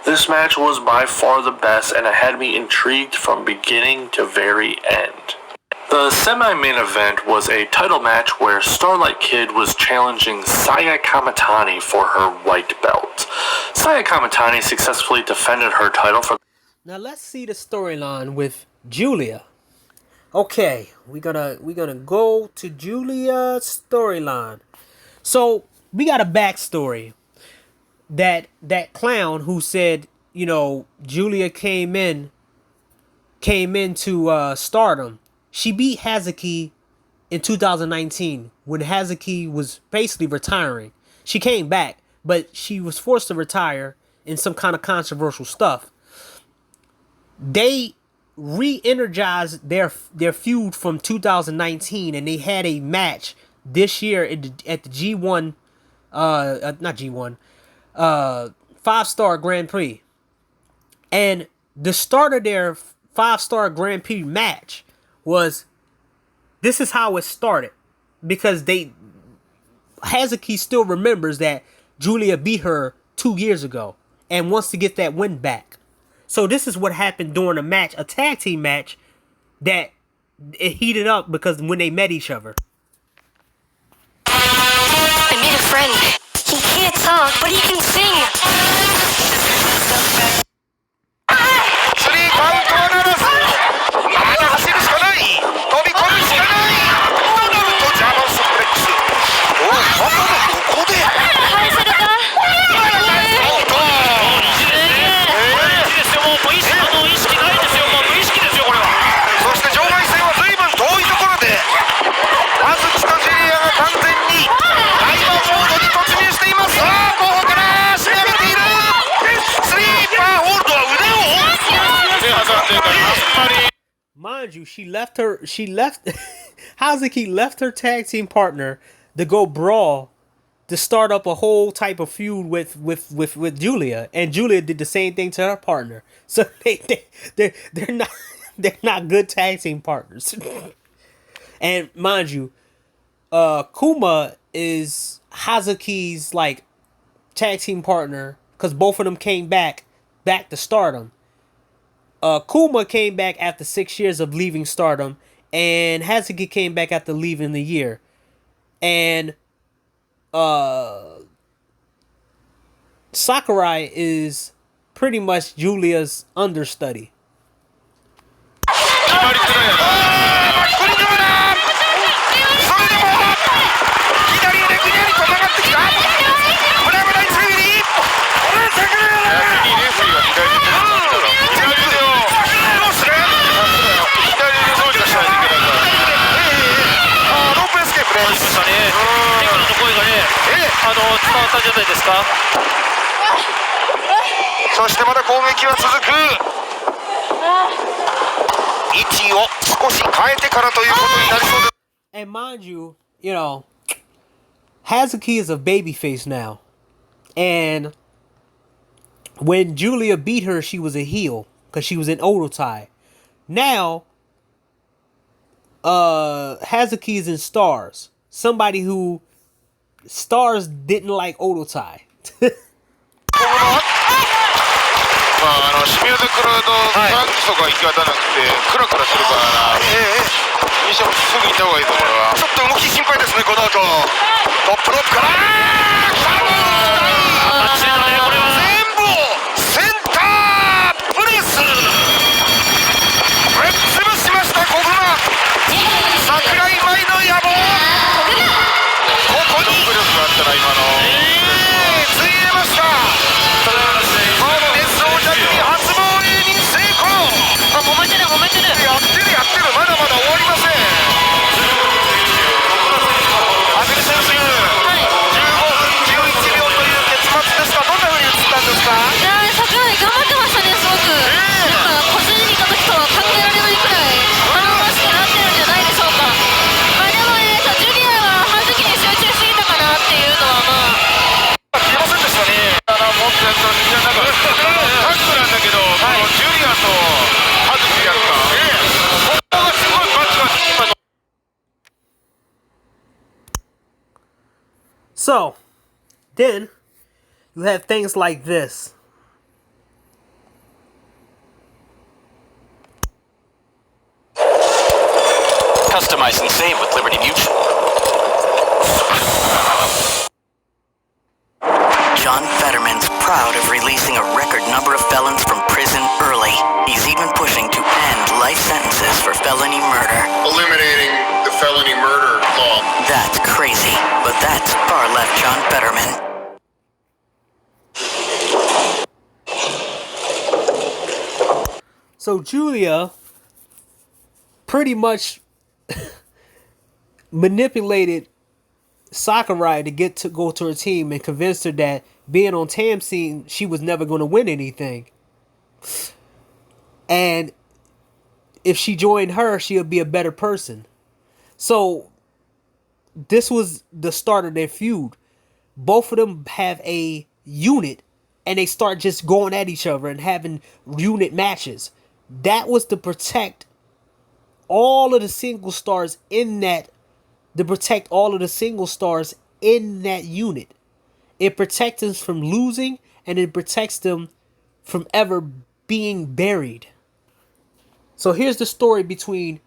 This match was by far the best, and it had me intrigued from beginning to very end. The semi-main event was a title match where Starlight Kid was challenging Saya Kamitani for her white belt. Saya Kamitani successfully defended her title for... Now let's see the storyline with Julia. Okay, we're gonna go to Julia's storyline. So we got a backstory. That clown who said, you know, Julia came into Stardom. She beat Hazuki in 2019 when Hazuki was basically retiring. She came back, but she was forced to retire in some kind of controversial stuff. They re-energized their feud from 2019, and they had a match this year at the G1, not G1, 5-star Grand Prix. And the start of their 5-star Grand Prix match was, this is how it started, because Hazuki still remembers that Julia beat her 2 years ago and wants to get that win back. So this is what happened during a tag team match, that it heated up because when they met each other. I made a friend. He can't talk, but he can sing. スリーカウントはならず、まだ走るしかない、飛び込むしかない、となるとジャーマンスプレックス。おい、まさかここで。返された。もうポイントの意識 you, she left Hazuki left her tag team partner to go brawl to start up a whole type of feud with Julia, and Julia did the same thing to her partner. So they're not good tag team partners. And mind you, Kuma is Hazuki's like tag team partner because both of them came back to Stardom. Kuma came back after 6 years of leaving Stardom, and Hazuki came back after leaving the year. And Sakurai is pretty much Julia's understudy. And mind you, Hazuki is a babyface now. And when Julia beat her, she was a heel because she was in Odotai. Now, Hazuki is in Stars. Somebody who Stars didn't like Odotai. まあ、清水クラウド酸素が行き渡らなくてクラクラするから医者もすぐ行った方がいいと思うわ。ちょっと動き心配ですね。この後トップロックからバッチリだね。これは全部センタープレスぶっ潰しました小熊。桜井舞の野望ここに力があったら今のついえました。やってるまだまだ終わりません。アグレッシブスイング、15分11秒という結末ですが、どんな風に映ったんですか。桜井頑張ってましたね。すごくなんか個人にいた時とは考えられないくらい頼もしくなってるんじゃないでしょうか。まあでもね、ジュリアは葉月に集中しすぎたかなっていうのはまあ消えませんでしたね。もっとやったらいやなんかタッグなんだけど、ジュリアと葉月やるか。So, then you have things like this. Customize and save with Liberty Mutual. John Fetterman's proud of releasing a record number of felons from prison early. He's even pushing to end life sentences for felony murder. Eliminating the felony murder law. That's crazy, but that's far-left John Fetterman. So Julia pretty much manipulated Sakurai to go to her team and convinced her that being on Tamsin, she was never going to win anything. And if she joined her, she'll be a better person. So this was the start of their feud. Both of them have a unit and they start just going at each other and having unit matches. That was to protect all of the single stars in that unit. It protects them from losing and it protects them from ever being buried. So here's the story between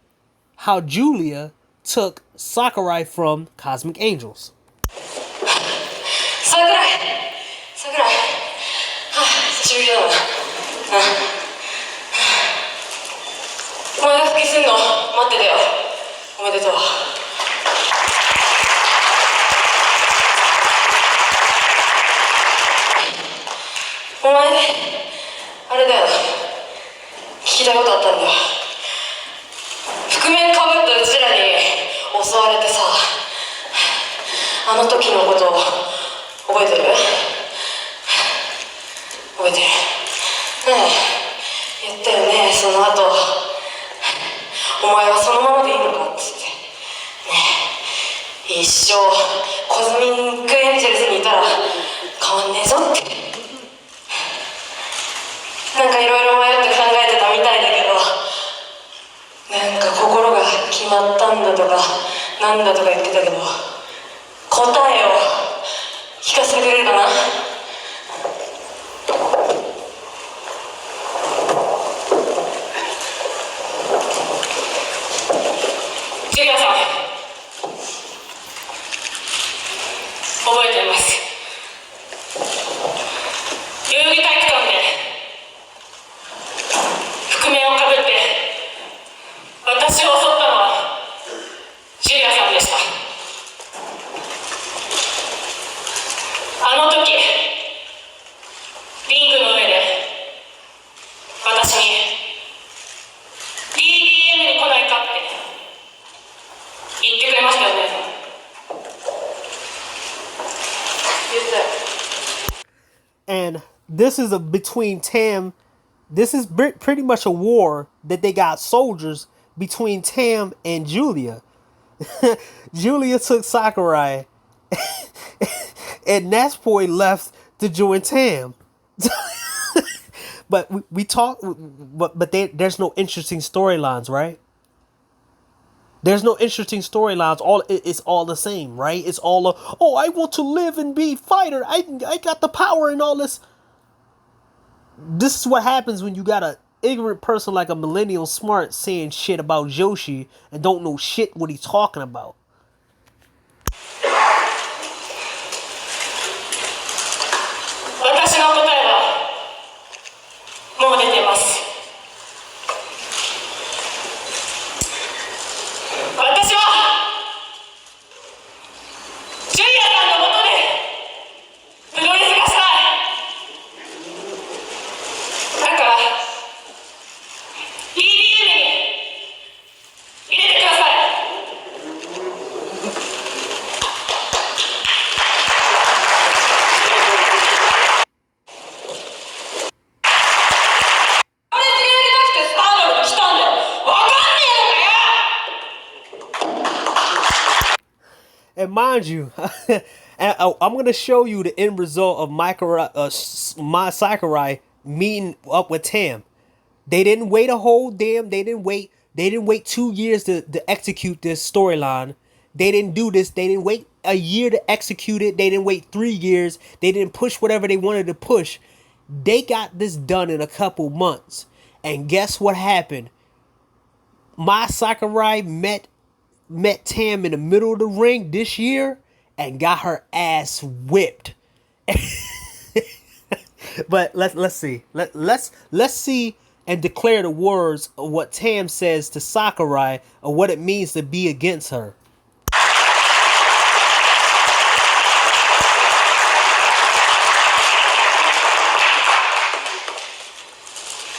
how Julia took Sakurai from Cosmic Angels. Sakurai! 久しぶりだな。お前が復帰すんの待ってたよ。おめでとう。お前ね、あれだよ。聞いたことあったんだ。覆面かぶったうちらに襲われてさ、あの時のこと覚えてる？覚えてる。ねえ、言ったよね、その後。お前はそのままでいいのかっつってねえ、一生コズミックエンジェルスにいたら変わんねえぞって、なんかいろいろ迷って考えてたみたいだけど、なんか心が決まったんだとかなんだとか言ってたけど、答えを聞かせてくれるかな。ジュリアさん、覚えています。代々木体育館で覆面をかぶって私を襲ったのはジュリアさんでした。あの時リングの上で私に DDM に来ないかって言ってくれましたよね。And this is between Tam. This is pretty much a war that they got soldiers between Tam and Julia. Julia took Sakurai, and Natsupoi left to join Tam. But we talk, but there's no interesting storylines, right? There's no interesting storylines. It's all the same, right? It's all I want to live and be fighter. I got the power and all this. This is what happens when you got a ignorant person like a millennial smart saying shit about Joshi and don't know shit what he's talking about. 私の答えはもう出てます。私はジュリアさんのもとでプロレスがしたい。だから EDM に入れてください。プロレスに入れたくてスターダムに来たんだよ。わかんねえのかよ。 And mind you, I'm going to show you the end result of my Sakurai meeting up with Tam. They didn't wait a whole damn. They didn't wait 2 years to execute this storyline. They didn't do this. They didn't wait a year to execute it. They didn't wait 3 years. They didn't push whatever they wanted to push. They got this done in a couple months. And guess what happened? My Sakurai met Tam in the middle of the ring this year and got her ass whipped. But let's see. Let's see and declare the words of what Tam says to Sakurai or what it means to be against her.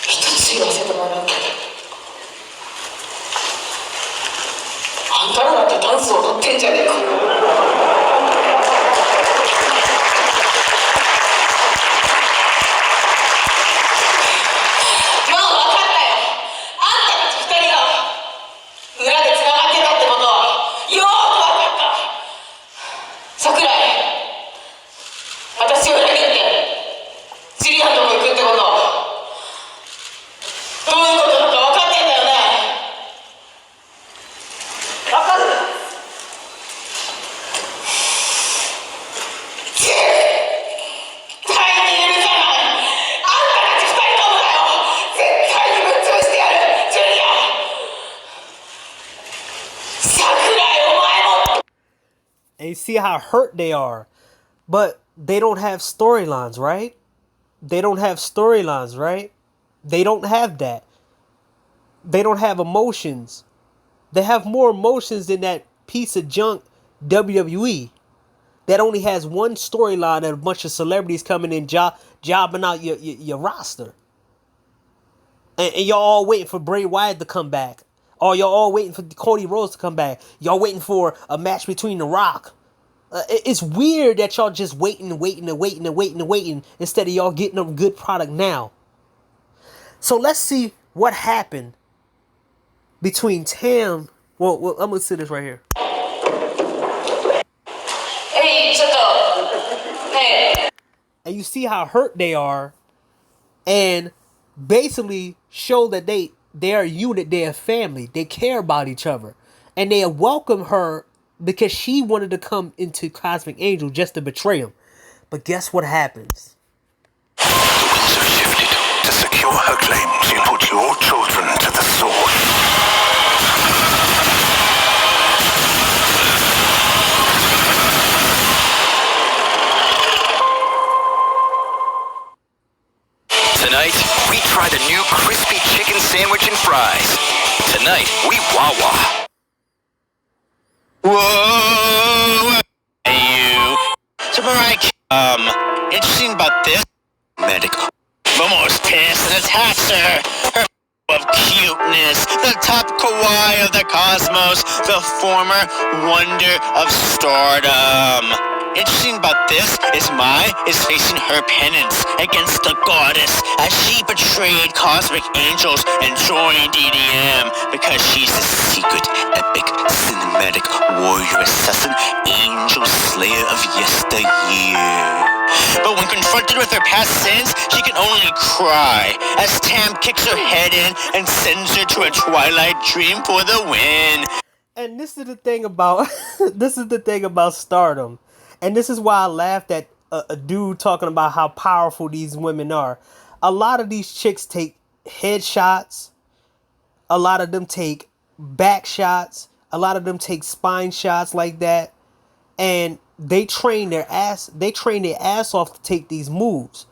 一つ言わせてもらうけど、あんたらだってダンス踊ってんじゃねえか。まあ分かったよ。あんたたち二人が裏でつながってたってことはよーく分かった。桜井、私を裏切ってジュリアンとこ行くってこと、どういうことだか分かってんだよね。分かる。絶対に許さない。あんたたち二人ともだよ。絶対にぶっ潰してやる。ジュリア、桜井、お前も。 And you see how hurt they are. But they don't have storylines, right? They don't have storylines, right? They don't have that. They don't have emotions. They have more emotions than that piece of junk WWE that only has one storyline and a bunch of celebrities coming in jobbing out your roster. And y'all all waiting for Bray Wyatt to come back. Or y'all all waiting for Cody Rhodes to come back. Y'all waiting for a match between The Rock. It's weird that y'all just waiting instead of y'all getting a good product now. So let's see what happened between Tam. Well, I'm gonna say this right here. And you see how hurt they are, and basically show that they're a unit, they're a family, they care about each other, and they welcome her because she wanted to come into Cosmic Angel just to betray him. But guess what happens? The winds have shifted. To secure her claims, you put your children to the sword. Tonight, we try the new crispy chicken sandwich and fries. Tonight, we Wawa. Whoa! Hey, you. So, Mariah, interesting about this. Medic. Momo's pissed and attacks her. Her of cuteness, the top kawaii of the cosmos, the former wonder of stardom. Interesting about this is Mai is facing her penance against the goddess as she betrayed Cosmic Angels and joined DDM because she's the secret, epic, cinematic warrior assassin, angel slayer of yesteryear. But when confronted with her past sins, she can only cry as Tam kicks her head in and sends her to a twilight dream for the win. And this is the thing about Stardom. And this is why I laughed at a dude talking about how powerful these women are. A lot of these chicks take headshots. A lot of them take back shots. A lot of them take spine shots like that. And they train their ass off to take these moves.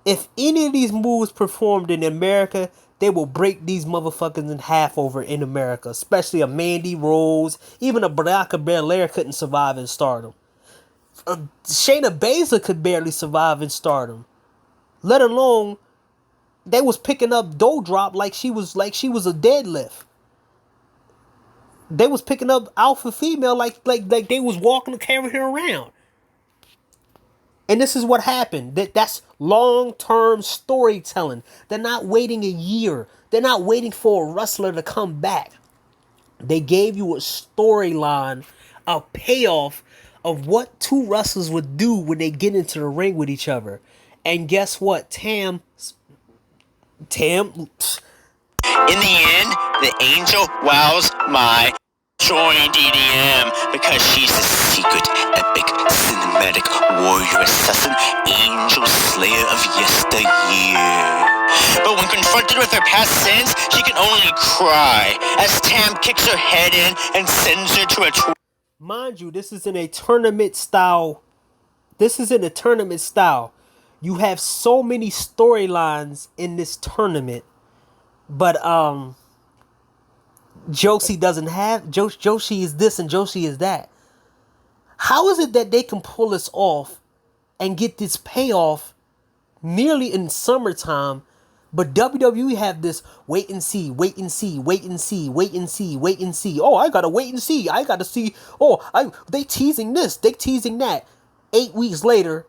If any of these moves performed in America, they will break these motherfuckers in half over in America. Especially a Mandy Rose. Even a Bianca Belair couldn't survive in Stardom. Shayna Baszler could barely survive in Stardom, let alone they was picking up dough drop like she was a deadlift. They was picking up alpha female like they was walking and carrying her around. And this is what happened. That's long-term storytelling. They're not waiting a year. They're not waiting for a wrestler to come back. They gave you a storyline, a payoff of what two wrestlers would do when they get into the ring with each other. And guess what? Tam. In the end, the angel wows Mai join DDM because she's the secret, epic, cinematic warrior assassin, angel slayer of yesteryear. But when confronted with her past sins, she can only cry as Tam kicks her head in and sends her to a Mind you, this is in a tournament style. You have so many storylines in this tournament, but Joshi doesn't have. Joshi is this and Joshi is that. How is it that they can pull this off and get this payoff nearly in summertime? But WWE have this wait and see. Oh, I gotta wait and see. I gotta see. They teasing this. They teasing that. 8 weeks later,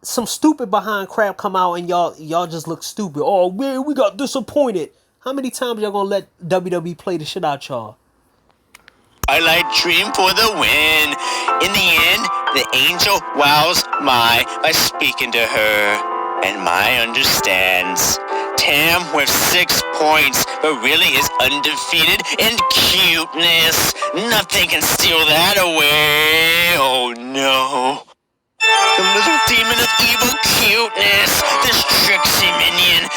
some stupid behind crap come out and y'all just look stupid. Oh man, we got disappointed. How many times y'all gonna let WWE play the shit out y'all? Twilight dream for the win. In the end, the angel wows Mai by speaking to her. And Mai understands. Tam with 6 points, but really is undefeated in cuteness. Nothing can steal that away. Oh no. The little demon of evil cuteness. This tricksy minion.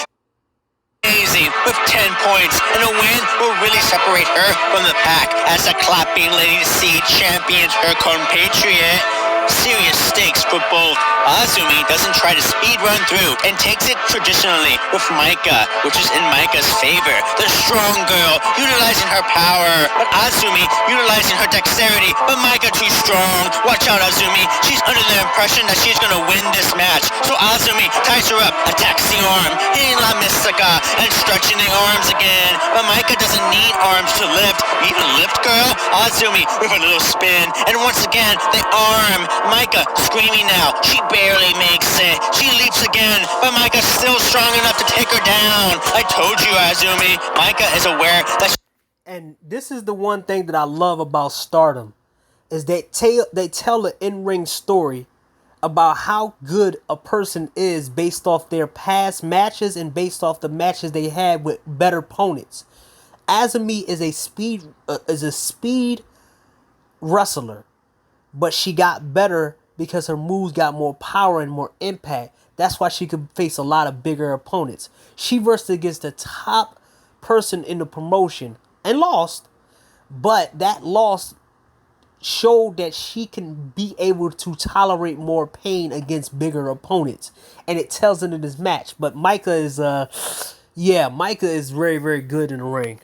Amazing with 10 points, and a win will really separate her from the pack as the clapping Lady C champions her compatriot. Serious stakes for both. Azumi doesn't try to speed run through and takes it traditionally with Maika, which is in Maika's favor. The strong girl utilizing her power, but Azumi utilizing her dexterity, but Maika too strong. Watch out, Azumi. She's under the impression that she's gonna win this match. So Azumi ties her up, attacks the arm, hitting La Mystica and stretching the arms again. But Maika doesn't need arms to lift. Need a lift, girl? Azumi with a little spin, and once again the arm. Maika screaming now. She barely makes it. She leaps again, but Maika's still strong enough to take her down. I told you, Azumi. Maika is aware that And this is the one thing that I love about Stardom is that they tell an in-ring story about how good a person is based off their past matches and based off the matches they had with better opponents. Azumi is a speed wrestler, but she got better because her moves got more power and more impact. That's why she could face a lot of bigger opponents. She versed against the top person in the promotion and lost, but that loss showed that she can be able to tolerate more pain against bigger opponents, and it tells it in this match. But Micah is Micah is very, very good in the ring.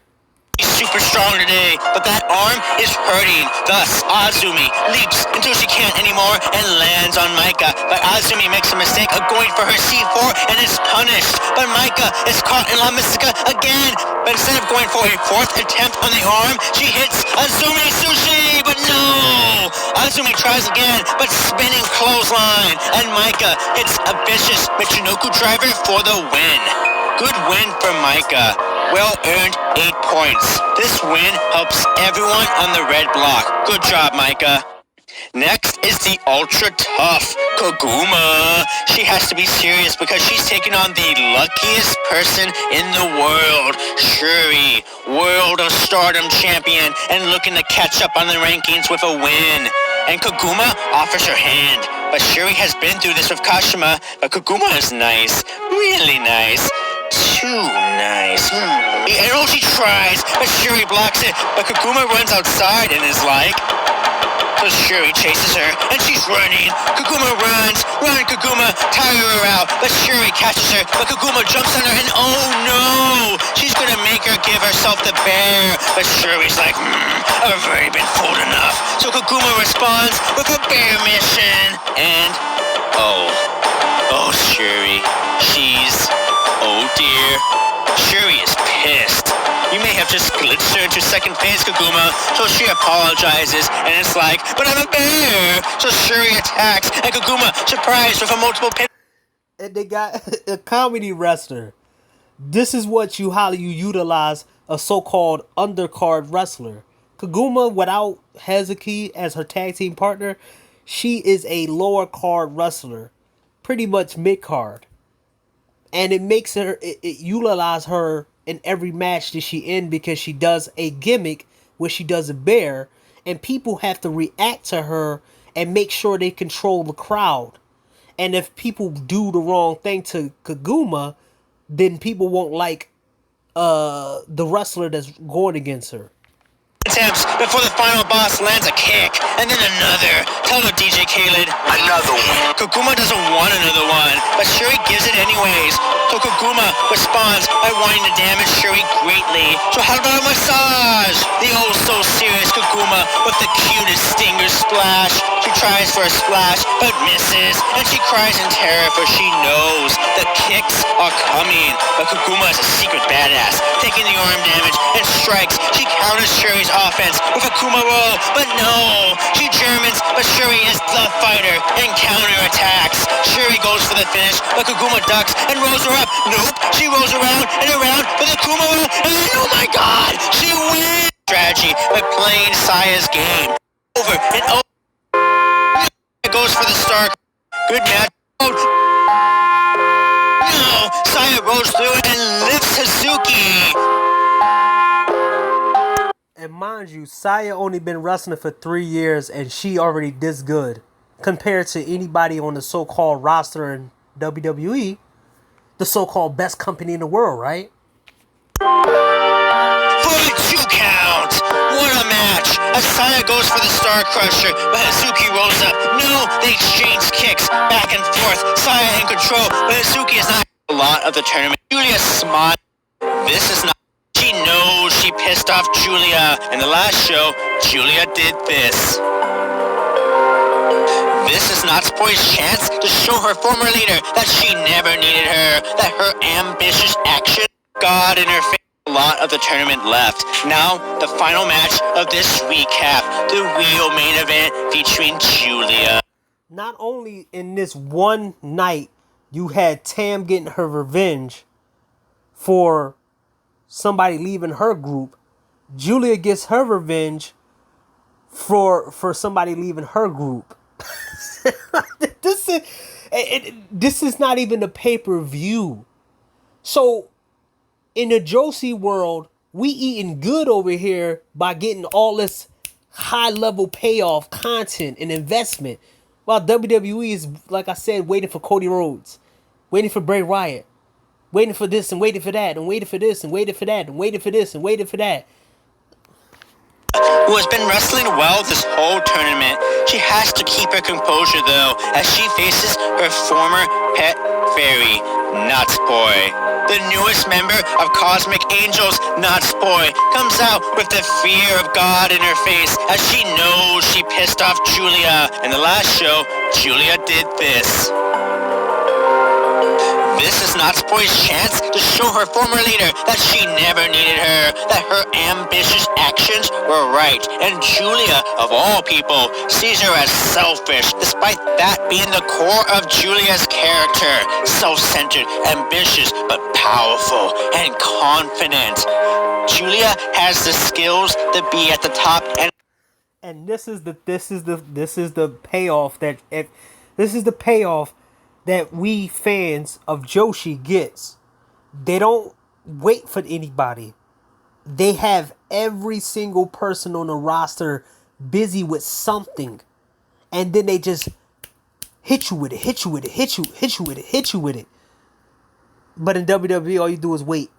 He's super strong today, but that arm is hurting. Thus, Azumi leaps until she can't anymore and lands on Micah. But Azumi makes a mistake of going for her C4 and is punished. But Micah is caught in La Mystica again. But instead of going for a fourth attempt on the arm, she hits Azumi Sushi. But no! Azumi tries again, but spinning clothesline. And Micah hits a vicious Michinoku driver for the win. Good win for Micah. Well earned 8 points. This win helps everyone on the red block. Good job, Micah. Next is the ultra tough Koguma. She has to be serious because she's taking on the luckiest person in the world, Shuri, World of Stardom champion, and looking to catch up on the rankings with a win. And Koguma offers her hand. But Shuri has been through this with Kashima, but Koguma is nice, really nice. Too nice. The arrow she tries, but Shuri blocks it. But Koguma runs outside and is like... So Shuri chases her, and she's running. Koguma runs. Run, Koguma. Tire her out. But Shuri catches her. But Koguma jumps on her, and oh no! She's gonna make her give herself the bear. But Shuri's like, I've already been fooled enough. So Koguma responds with a bear mission. And... Oh, Shuri. She's... Oh dear. Shuri is pissed. You may have just glitched her into second phase, Koguma. So she apologizes, and it's like, but I'm a bear. So Shuri attacks, and Koguma surprised with a multiple pin. And they got a comedy wrestler. This is what how you utilize a so-called undercard wrestler. Koguma, without Hazuki as her tag team partner, she is a lower card wrestler. Pretty much mid-card. And it makes her, it utilize her in every match that she in because she does a gimmick where she does a bear. And people have to react to her and make sure they control the crowd. And if people do the wrong thing to Koguma, then people won't like the wrestler that's going against her. Attempts before the final boss lands a kick, and then another. Tell her, DJ Khaled. Another one. Koguma doesn't want another one, but Shuri gives it anyways. So Koguma responds by wanting to damage Shuri greatly. So how about a massage? The oh so serious Koguma with the cutest stinger splash. She tries for a splash, but misses, and she cries in terror for she knows the kicks are coming. But Koguma is a secret badass, taking the arm damage and strikes. She counters Shuri's offense with a Kuma roll, but no, she Germans, but Shuri is the fighter and counterattacks. Shuri goes for the finish, but Koguma ducks and rolls her up. Nope, she rolls around and around with a Kuma roll, and oh my god, she wins! Strategy by playing Saya's game. Over and over. It goes for the star. Good match. Oh. No, Saya rolls through it and lifts Hazuki. And mind you, Saya only been wrestling for 3 years and she already this good. Compared to anybody on the so-called roster in WWE, the so-called best company in the world, right? For a 2 count! What a match! As Saya goes for the Star Crusher, but Hazuki rolls up. No, they exchange kicks back and forth. Saya in control, but Hazuki is not a lot of the tournament. Julia smiles. This is not... She knows she pissed off Julia. In the last show, Julia did this. This is Natsupoi's chance to show her former leader that she never needed her, that her ambitious action got in her face. A lot of the tournament left. Now, the final match of this recap, the real main event featuring Julia. Not only in this one night, you had Tam getting her revenge for somebody leaving her group, Julia gets her revenge for somebody leaving her group. This is not even a pay-per-view. So in the joshi world, we eating good over here by getting all this high level payoff content and investment, while WWE is, like I said, waiting for Cody Rhodes, waiting for Bray Wyatt, waiting for this and waiting for that, and waiting for this and waiting for that, and waiting for this and waiting for that. Who has been wrestling well this whole tournament. She has to keep her composure though, as she faces her former pet fairy, Natsupoi. The newest member of Cosmic Angels, Natsupoi, comes out with the fear of God in her face as she knows she pissed off Julia. In the last show, Julia did this. This is Natsupoi's chance to show her former leader that she never needed her, that her ambitious actions were right, and Julia, of all people, sees her as selfish, despite that being the core of Julia's character. Self-centered, ambitious, but powerful and confident. Julia has the skills to be at the top, and this is the payoff that we fans of Joshi gets. They don't wait for anybody. They have every single person on the roster busy with something, and then they just hit you with it. But in WWE, all you do is wait.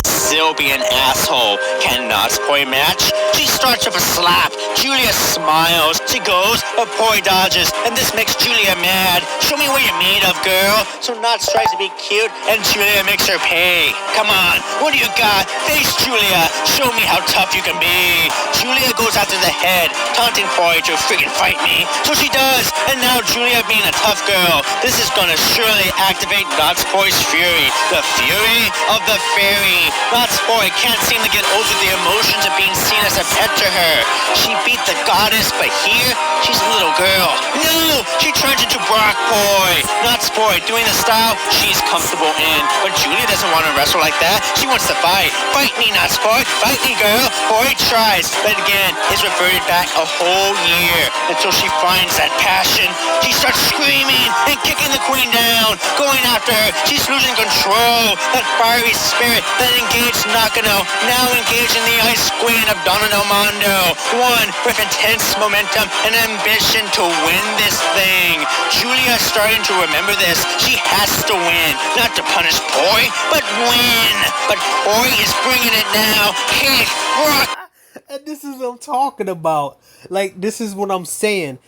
Still be an asshole. Can Natsupoi match? She starts with a slap. Julia smiles. She goes, but Poi dodges, and this makes Julia mad. Show me what you're made of, girl. So Nats tries to be cute, and Julia makes her pay. Come on, what do you got? Face Julia. Show me how tough you can be. Julia goes after the head, taunting Poi to freaking fight me. So she does, and now Julia being a tough girl. This is gonna surely activate Natsupoi's fury. The fury of the fairy. Natsupoi can't seem to get over the emotions of being seen as a pet to her. She beat the goddess, but here, she's a little girl. No! She turns into Brock Poi. Natsupoi doing the style she's comfortable in. But Julia doesn't want to wrestle like that. She wants to fight. Fight me, Natsupoi. Fight me, girl. Poi tries, but again, is reverted back a whole year until she finds that passion. She starts screaming and kicking the queen down, going after her. She's losing control. That fiery spirit that engaged Nakano, now engaged in the Ice Queen of Donna Del Mondo. One with intense momentum and ambition to win this thing. Julia starting to remember this. She has to win, not to punish Poi, but win. But Poi is bringing it now. Kick, rock. And this is what I'm talking about. Like, this is what I'm saying.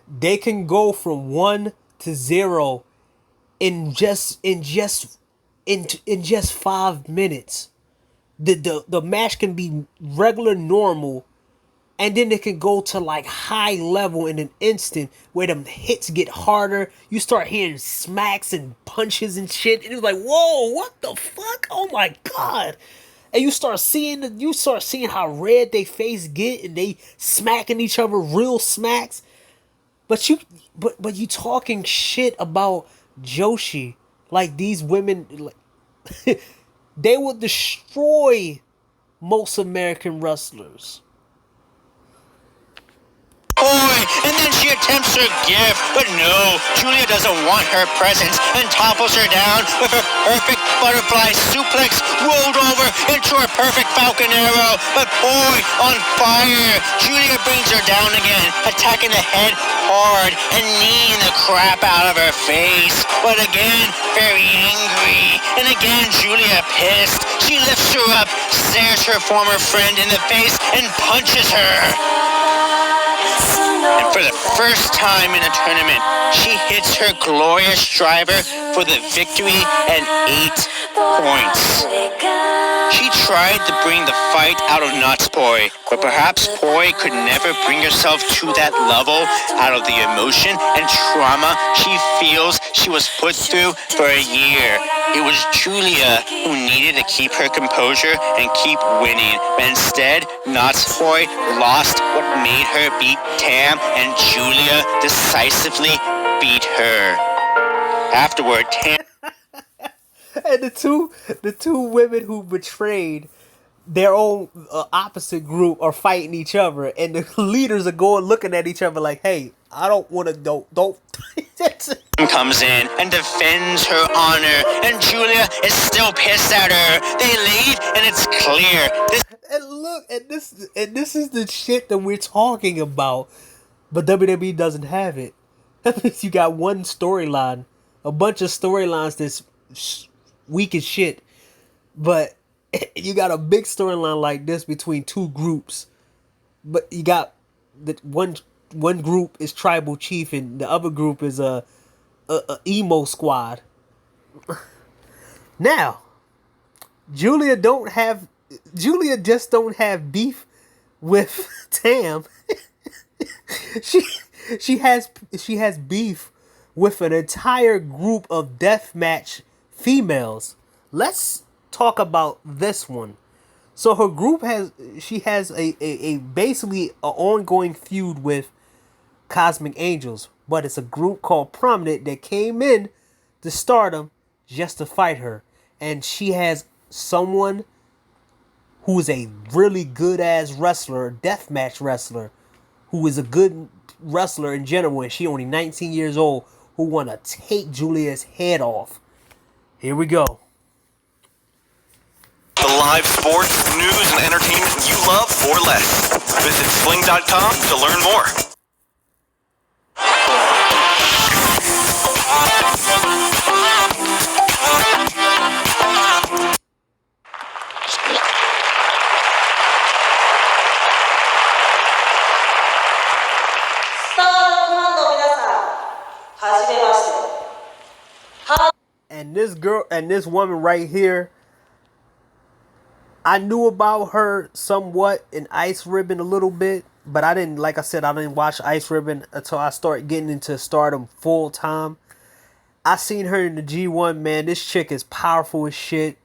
They can go from 1 to 0 in just 5 minutes. The match can be regular, normal, and then it can go to like high level in an instant where them hits get harder. You start hearing smacks and punches and shit, and it's like, whoa, what the fuck? Oh my god! And you start seeing how red they face get, and they smacking each other real smacks. But you talking shit about Joshi, like these women, like they will destroy most American wrestlers. Poi, and then she attempts her gift, but no, Julia doesn't want her presence and topples her down with her perfect butterfly suplex rolled over into her perfect falcon arrow. But Poi on fire. Julia brings her down again, attacking the head hard and kneeing the crap out of her face. But again, very angry, and again Julia pissed. She lifts her up, stares her former friend in the face, and punches her. And for the first time in a tournament, she hits her glorious driver for the victory and 8 points. She tried to bring the fight out of Natsupoi, but perhaps Poi could never bring herself to that level out of the emotion and trauma she feels she was put through for a year. It was Julia who needed to keep her composure and keep winning, but instead, Natsupoi lost what made her beat Tam, and Julia decisively beat her. Afterward, Tam And the two women who betrayed their own opposite group are fighting each other, and the leaders are going looking at each other like, "Hey, I don't want to don't." Comes in and defends her honor, and Julia is still pissed at her. They leave, and it's clear. And look, and this is the shit that we're talking about, but WWE doesn't have it. That means you got one storyline, a bunch of storylines that's weak as shit, but you got a big storyline like this between two groups. But you got the one group is Tribal Chief, and the other group is a emo squad. Now, Julia just don't have beef with Tam. she has beef with an entire group of deathmatch females. Let's talk about this one. So her group has a basically an ongoing feud with Cosmic Angels, but it's a group called Prominent that came in to Stardom just to fight her, and she has someone who is a really good ass wrestler, deathmatch wrestler, who is a good wrestler in general, and she only 19 years old, who want to take Julia's head off. Here we go. The live sports, news, and entertainment you love for less. Visit sling.com to learn more. And this girl and this woman right here, I knew about her somewhat in Ice Ribbon a little bit, but I didn't, like I said, I didn't watch Ice Ribbon until I started getting into Stardom full time. I seen her in the G1, man. This chick is powerful as shit.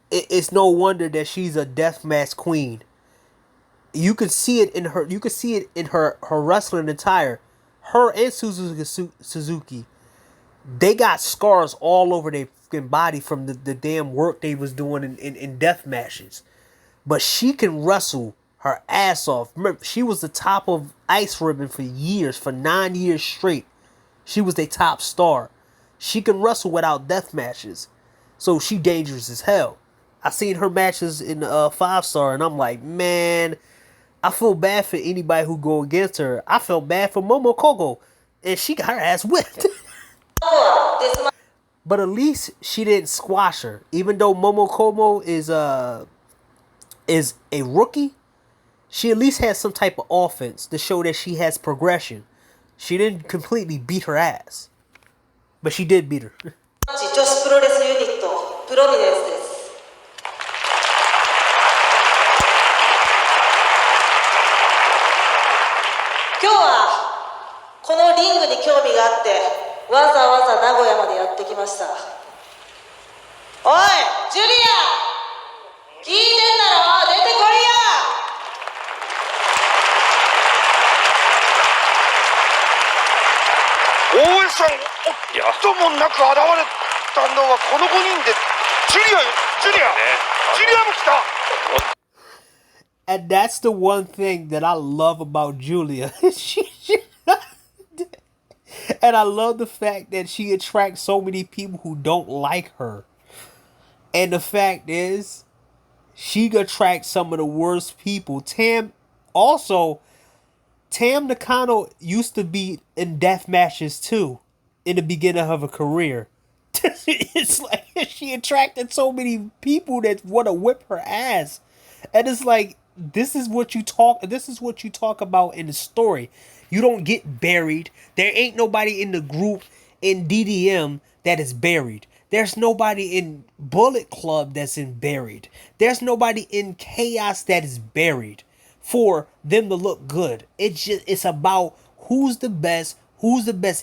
It's no wonder that she's a deathmatch queen. You could see it in her. You could see it in her wrestling attire. Her and Suzuki, they got scars all over their fucking body from the damn work they was doing in death matches. But she can wrestle her ass off. Remember, she was the top of Ice Ribbon for years, for 9 years straight. She was their top star. She can wrestle without death matches. So she dangerous as hell. I seen her matches in 5-star, and I'm like, man, I feel bad for anybody who go against her. I felt bad for Momo Kogo, and she got her ass whipped. But at least she didn't squash her. Even though Momo Kogo is a rookie, she at least has some type of offense to show that she has progression. She didn't completely beat her ass, but she did beat her. 女子プロレスユニットプロミネンスです。今日はこのリングに興味があってわざわざ名古屋までやってきました。おい、ジュリア、聞いてんだろ、出てこいや。大江さん、音もなく現れたのはこの5人で、ジュリアも来た。And that's the one thing that I love about Julia. And I love the fact that she attracts so many people who don't like her. And the fact is, she attracts some of the worst people. Tam Nakano used to be in death matches too in the beginning of her career. It's like she attracted so many people that want to whip her ass. And it's like, this is what you talk about in the story. You don't get buried. There ain't nobody in the group in DDM that is buried. There's nobody in Bullet Club that's buried. There's nobody in Chaos that is buried for them to look good. It's about who's the best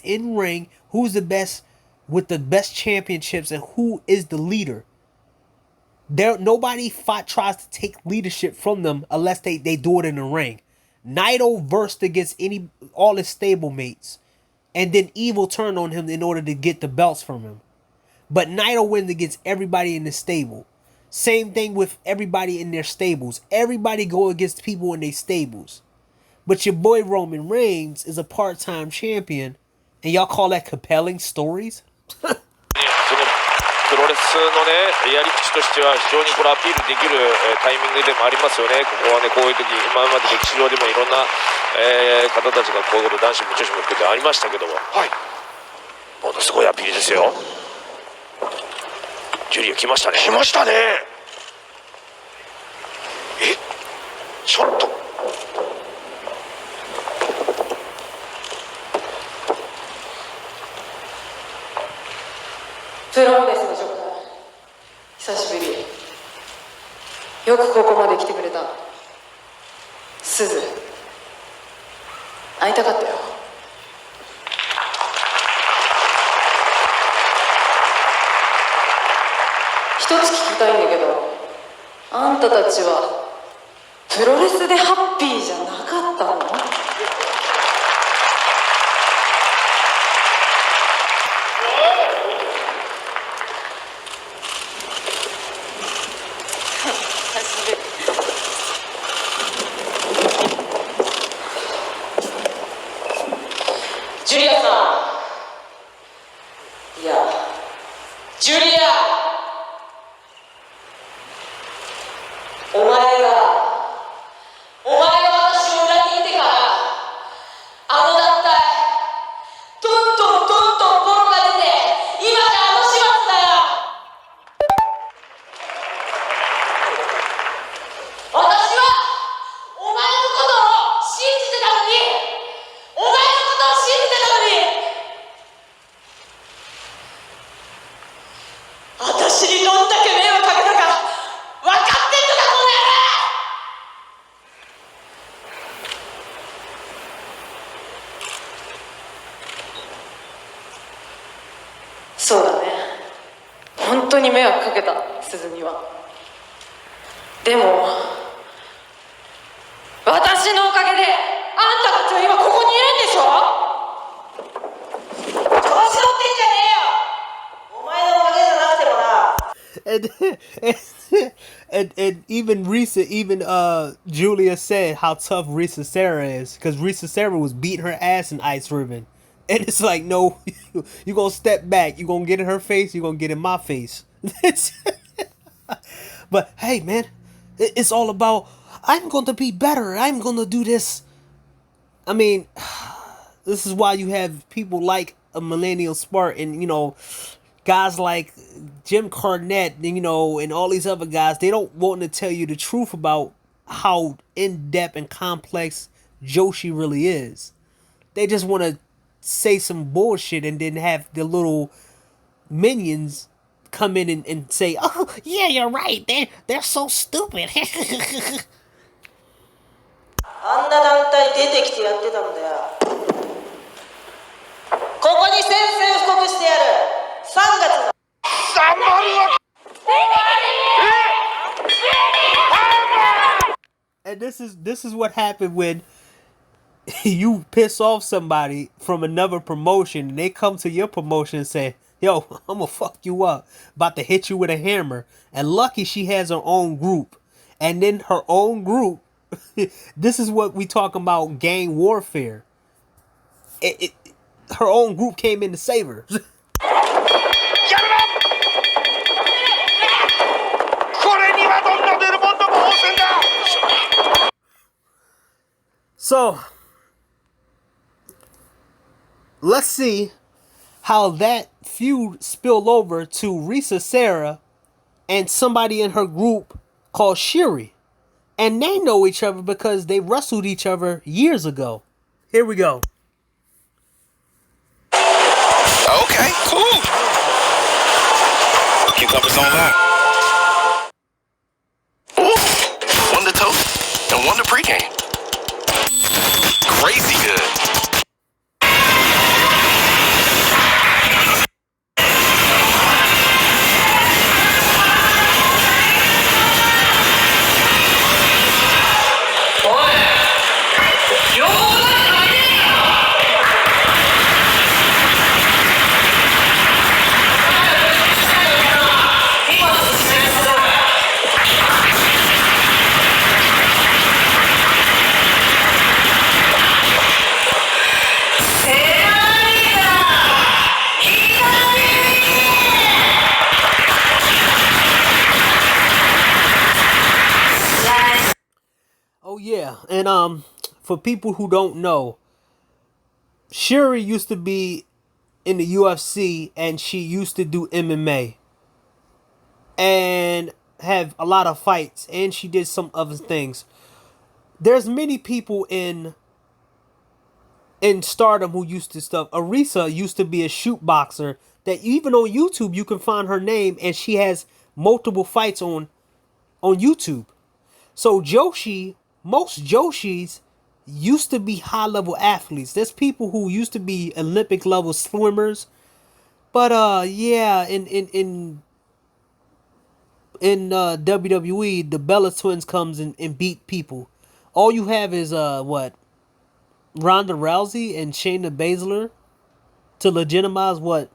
in ring, who's the best with the best championships, and who is the leader. Nobody tries to take leadership from them unless they do it in the ring. Naito versed against all his stablemates, and then Evil turned on him in order to get the belts from him. But Naito wins against everybody in the stable. Same thing with everybody in their stables. Everybody go against people in their stables. But your boy Roman Reigns is a part-time champion, and y'all call that compelling stories? プロレスのねやり口としては非常にこれアピールできるタイミングでもありますよね。ここはねこういう時今まで歴史上でもいろんな方たちがこういうこと男子も女子も含めてありましたけども、はい、ものすごいアピールですよ。ジュリア来ましたね。来ましたね。ちょっとプロレスのジョーカー、久しぶり。よくここまで来てくれた。すず、会いたかったよ。一つ聞きたいんだけど、あんたたちはプロレスでハッピーじゃなかったの？ジュリアさん、いや、ジュリア、お前が私を裏切ってからあの団体どんどんボロが出て今じゃあの始末だよ。私はお前のことを信じてたのに、お前のことを信じてたのに、私にどんだけ迷惑かけたか分かってんのかこの野郎。そうだね、本当に迷惑かけた、鈴には。でも私のおかげであんたたちは今ここにいるんでしょ。調子乗ってんじゃねえよ。お前のおかげじゃなくてもな。And even Julia said how tough Risa Sarah is, because Risa Sarah was beating her ass in Ice Ribbon. And it's like, no, you gonna step back, you gonna get in her face, you gonna get in my face. But hey man, it's all about, I'm gonna be better, I'm gonna do this. I mean, this is why you have people like a Millennial Spartan, you know, guys like Jim Cornette, you know, and all these other guys. They don't want to tell you the truth about how in-depth and complex joshi really is. They just want to say some bullshit and then have the little minions come in and say, oh, yeah, you're right. They're so stupid. あんな団体出てきてやってたんだよ。ここに宣戦布告してやる。3月のAnd this is what happened when you piss off somebody from another promotion and they come to your promotion and say, yo, I'm gonna fuck you up, about to hit you with a hammer. And lucky she has her own group. And then her own group, this is what we talk about, gang warfare. Her own group came in to save her. So, let's see how that feud spilled over to Risa Sarah and somebody in her group called Shiri. And they know each other because they wrestled each other years ago. Here we go. Okay, cool. Cucumbers on that. Ooh, one to toast and one to pregame. Crazy good. and for people who don't know, Shuri used to be in the UFC and she used to do MMA and have a lot of fights, and she did some other things. There's many people in Stardom who used to stuff. Arisa used to be a shoot boxer that even on YouTube you can find her name, and she has multiple fights on YouTube. So Joshi, most Joshis used to be high level athletes. There's people who used to be Olympic level swimmers. But yeah, in WWE, the Bella Twins comes and beat people. All you have is what, Ronda Rousey and Shayna Baszler to legitimize what,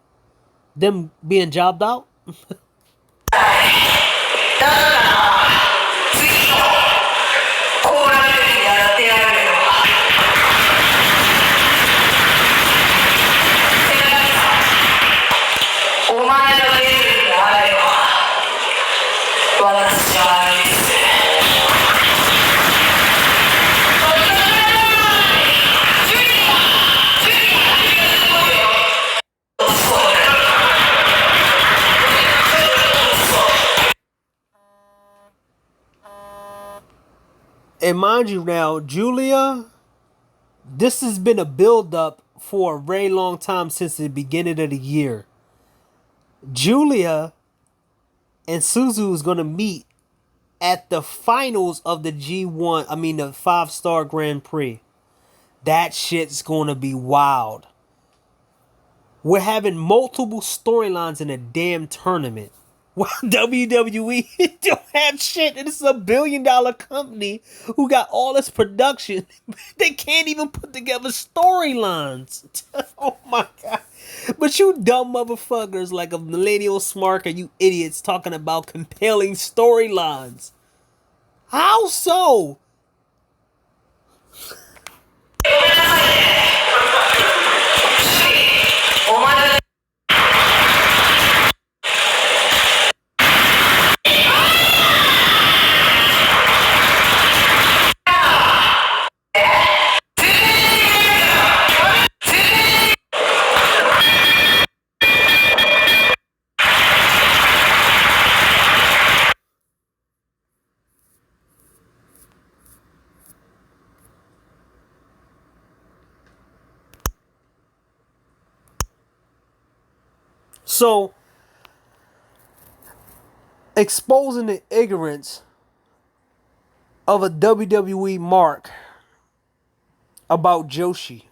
them being jobbed out. And mind you now, Julia, this has been a build up for a very long time since the beginning of the year. Julia and Suzu is going to meet at the finals of the G1, the 5-star Grand Prix. That shit's going to be wild. We're having multiple storylines in a damn tournament. While WWE don't have shit, and it's a $1 billion company who got all this production. They can't even put together storylines. Oh my god. But you dumb motherfuckers like a millennial smark, and you idiots talking about compelling storylines. How so? So, exposing the ignorance of a WWE Mark about Joshi.